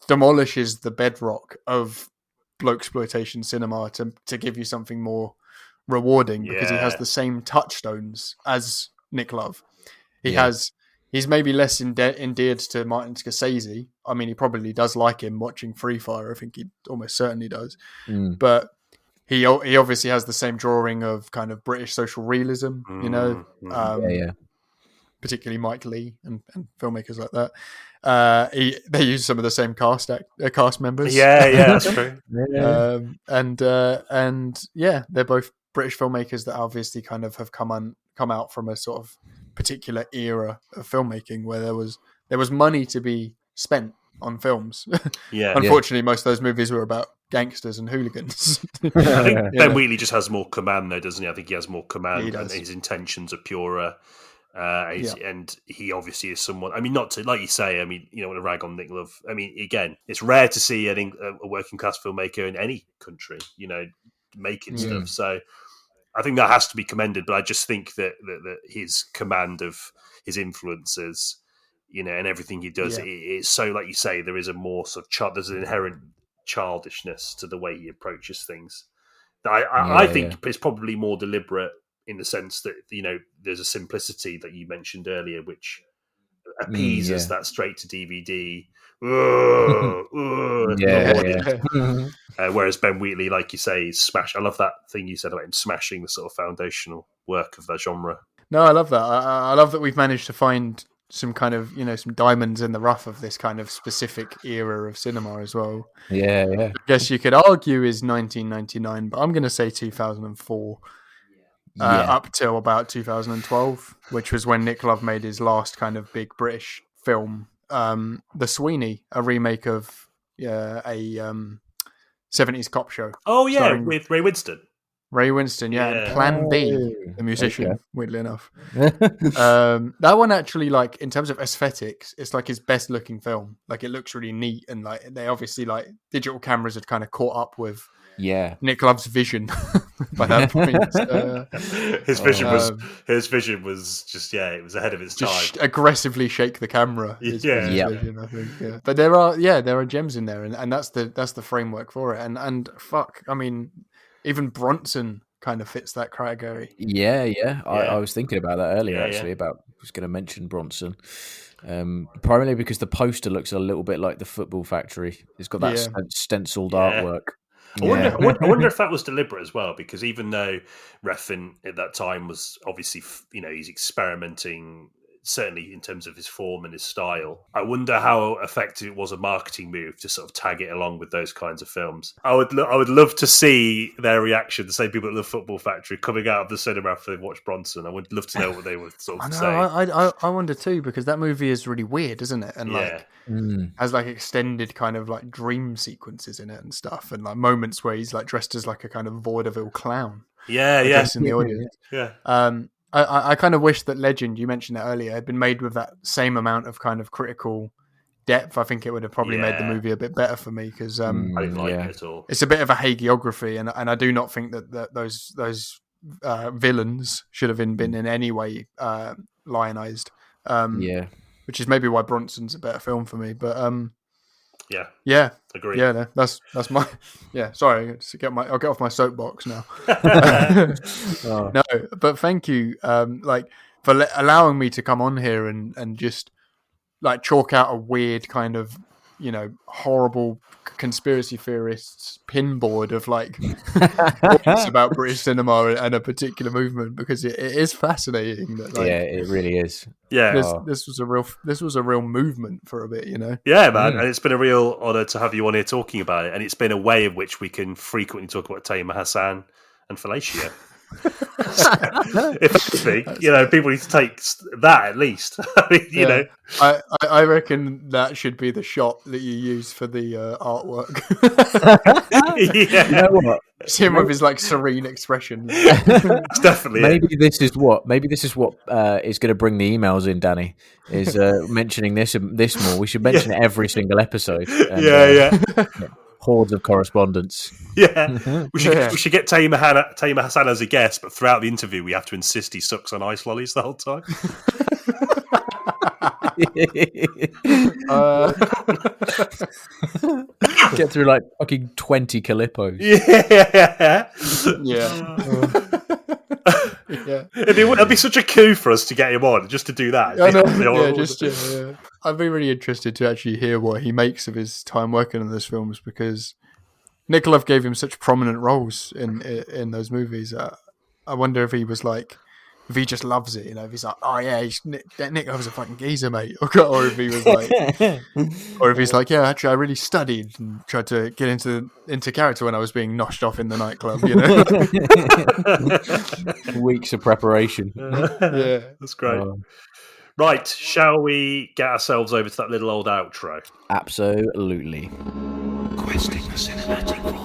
demolishes the bedrock of Blokesploitation cinema to give you something more rewarding because he has the same touchstones as Nick Love. He's maybe less endeared to Martin Scorsese. I mean, he probably does like him watching Free Fire. I think he almost certainly does, but. He obviously has the same drawing of kind of British social realism, particularly Mike Leigh and filmmakers like that. They use some of the same cast members. That's true. They're both British filmmakers that obviously kind of have come out from a sort of particular era of filmmaking where there was money to be spent on films. Unfortunately, most of those movies were about gangsters and hooligans. I think Ben Wheatley just has more command, though, doesn't he? I think he has more command, and his intentions are purer. And he obviously is someone. I mean, not to like you say. I mean, you don't want to rag on Nick Love. I mean, again, it's rare to see a working class filmmaker in any country, making stuff. So I think that has to be commended. But I just think that his command of his influences, and everything he does, it's so, like you say, there is a more sort of there's an inherent childishness to the way he approaches things. I think it's probably more deliberate in the sense that there's a simplicity that you mentioned earlier, which appeases that straight to DVD. Whereas Ben Wheatley, like you say, I love that thing you said about him smashing the sort of foundational work of that genre. No, I love that. I love that we've managed to find some kind of, some diamonds in the rough of this kind of specific era of cinema as well. Yeah. I guess you could argue is 1999, but I'm going to say 2004. Up till about 2012, which was when Nick Love made his last kind of big British film, The Sweeney, a remake of a 70s cop show. Oh yeah, with Ray Winston. And Plan B, the musician, weirdly enough. That one actually, like, in terms of aesthetics, it's like his best looking film. Like, it looks really neat, and like they obviously, like, digital cameras had kind of caught up with Nick Love's vision by that point. His vision was just it was ahead of its time. Just aggressively shake the camera. Vision, I think. But there are gems in there, and that's the framework for it. And fuck, I mean, even Bronson kind of fits that category. I was thinking about that earlier, actually. I was going to mention Bronson. Primarily because the poster looks a little bit like the Football Factory. It's got that stenciled artwork. I wonder if that was deliberate as well, because even though Refn at that time was obviously, he's experimenting, certainly in terms of his form and his style, I wonder how effective it was a marketing move to sort of tag it along with those kinds of films. I would love to see their reaction, the same people at the Football Factory coming out of the cinema after they watched Bronson. I would love to know what they would sort of say. I wonder too, because that movie is really weird, isn't it? And has like extended kind of like dream sequences in it and stuff, and like moments where he's like dressed as like a kind of vaudeville clown. In the audience. I kind of wish that Legend, you mentioned that earlier, had been made with that same amount of kind of critical depth. I think it would have probably made the movie a bit better for me, because I didn't like it at all. It's a bit of a hagiography, and I do not think that those villains should have been in any way lionized. Which is maybe why Bronson's a better film for me. But agree. Yeah, that's my Sorry, I'll get off my soapbox now. No, but thank you, for allowing me to come on here and just like chalk out a weird kind of horrible conspiracy theorists pinboard of like points about British cinema and a particular movement, because it is fascinating. That, it really is. This was a real movement for a bit, Yeah, man, and it's been a real honour to have you on here talking about it, and it's been a way in which we can frequently talk about Tamer Hassan and fellatio. If anything, people need to take that at least. I reckon that should be the shot that you use for the artwork. You know what? It's him with his like serene expression. It's definitely maybe this is what is going to bring the emails in. Danny is mentioning this more. We should mention it every single episode. And, hordes of correspondence. We should get Tamer Hassan as a guest, but throughout the interview we have to insist he sucks on ice lollies the whole time. Get through like fucking 20 Calippos. It'd be such a coup for us to get him on, just to do that. I'd be really interested to actually hear what he makes of his time working on those films, because Nick Love gave him such prominent roles in those movies. I wonder if he was like, if he just loves it, if he's like, oh yeah, Nick Love's a fucking geezer, mate, or if he was like, or if he's like, yeah, actually, I really studied and tried to get into character when I was being noshed off in the nightclub, Weeks of preparation. That's great. Right, shall we get ourselves over to that little old outro? Absolutely. Questing the cinematic void.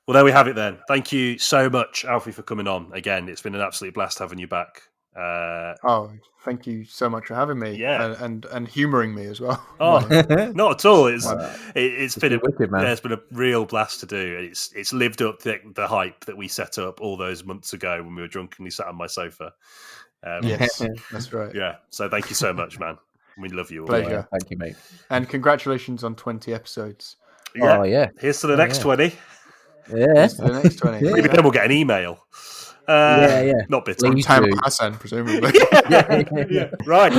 Well, there we have it then. Thank you so much, Alfie, for coming on. Again, it's been an absolute blast having you back. Thank you so much for having me. Yeah. and humouring me as well. Oh, not at all. It's been wicked, man. it's been a real blast to do. It's lived up to the hype that we set up all those months ago when we were drunkenly sat on my sofa. Yes, that's right. Yeah. So thank you so much, man. We love you all. Pleasure. Thank you, mate. And congratulations on 20 episodes. Yeah. Oh, yeah. Here's to the next 20. Yeah. Here's to the next 20. Maybe then we'll get an email. Yeah. Not bitter. Please Tam do. Hassan, presumably. Yeah. Right.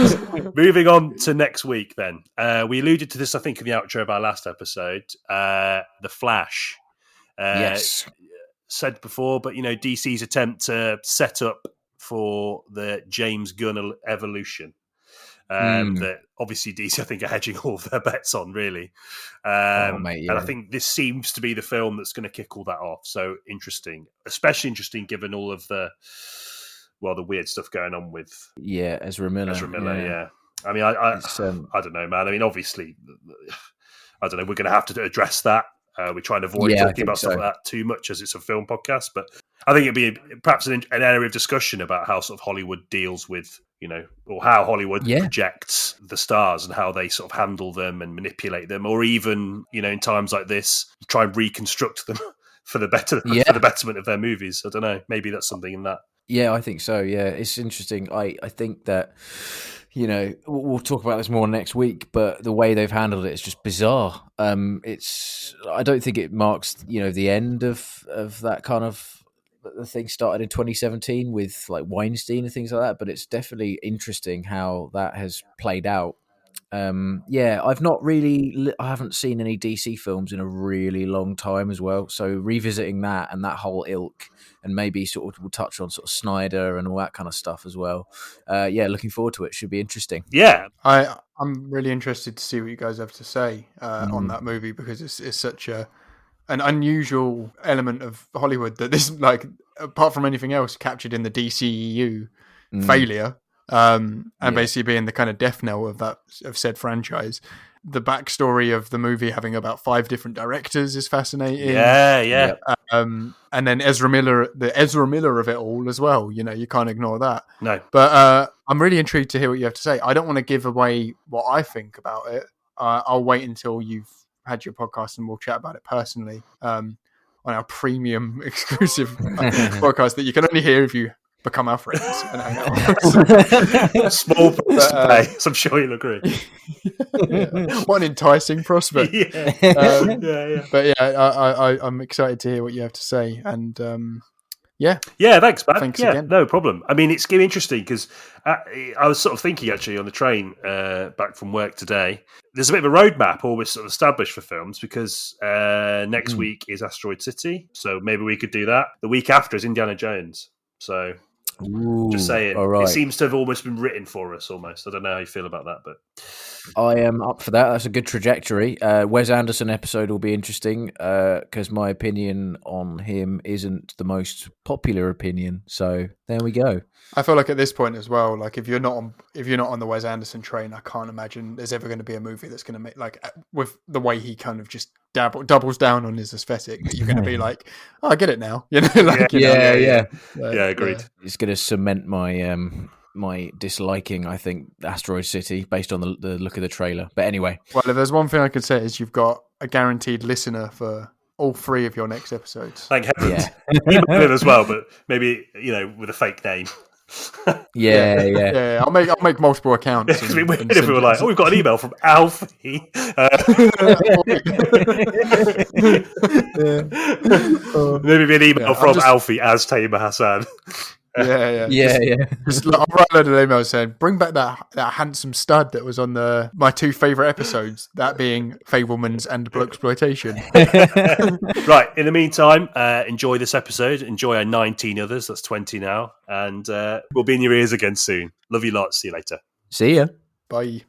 Moving on to next week then. We alluded to this, I think, in the outro of our last episode. The Flash. Yes. Said before, but, DC's attempt to set up for the James Gunn evolution. That obviously DC, I think, are hedging all of their bets on, really. Mate, yeah. And I think this seems to be the film that's going to kick all that off. So interesting, especially interesting given all of the weird stuff going on with Ezra Miller. Yeah. I mean, I don't know, man. I mean, obviously, I don't know. We're going to have to address that. We try and avoid talking about stuff like that too much as it's a film podcast, but I think it'd be perhaps an area of discussion about how sort of Hollywood deals with, or how Hollywood projects the stars and how they sort of handle them and manipulate them, or even, in times like this, try and reconstruct them for the betterment of their movies. I don't know. Maybe that's something in that. Yeah, I think so. Yeah, it's interesting. I think that, we'll talk about this more next week, but the way they've handled it is just bizarre. I don't think it marks, the end of that kind of. The thing started in 2017 with like Weinstein and things like that, but it's definitely interesting how that has played out. I haven't seen any DC films in a really long time as well. So revisiting that and that whole ilk, and maybe sort of we'll touch on sort of Snyder and all that kind of stuff as well. Looking forward to it. Should be interesting. Yeah, I'm really interested to see what you guys have to say on that movie, because it's such an unusual element of Hollywood that this, like, apart from anything else, captured in the DCEU failure, and basically being the kind of death knell of said franchise. The backstory of the movie having about 5 different directors is fascinating. Yeah. And then Ezra Miller, the Ezra Miller of it all as well. You can't ignore that. No. But I'm really intrigued to hear what you have to say. I don't want to give away what I think about it. I'll wait until you've had your podcast and we'll chat about it personally on our premium exclusive podcast that you can only hear if you become our friends and hang out. Small price to pay, so I'm sure you'll agree. What an enticing prospect. But I'm excited to hear what you have to say, and thanks, man. Thanks again. No problem. I mean, it's going to be interesting because I was sort of thinking actually on the train back from work today. There's a bit of a roadmap always sort of established for films because next week is Asteroid City, so maybe we could do that. The week after is Indiana Jones. So just saying, It seems to have almost been written for us almost. I don't know how you feel about that, but I am up for that. That's a good trajectory. Wes Anderson episode will be interesting because my opinion on him isn't the most popular opinion. So there we go. I feel like at this point as well, like if you're not on the Wes Anderson train, I can't imagine there's ever going to be a movie that's going to make, like, with the way he kind of just doubles down on his aesthetic, that you're going to be like, oh, I get it now. Yeah, agreed. It's going to cement my my disliking, I think, Asteroid City based on the look of the trailer. But anyway, well, if there's one thing I could say is you've got a guaranteed listener for all 3 of your next episodes. Thank heavens. Email him as well, but maybe with a fake name. Yeah. I'll make multiple accounts. It'd be weird if we were like, we've got an email from Alfie. Maybe be an email from Alfie as Tamer Hassan. Yeah. Just, I'll write a load of emails saying, bring back that handsome stud that was on my 2 favourite episodes, that being Fablemans and Blokesploitation. Right, in the meantime, enjoy this episode, enjoy our 19 others, that's 20 now, and we'll be in your ears again soon. Love you lots, see you later. See ya. Bye.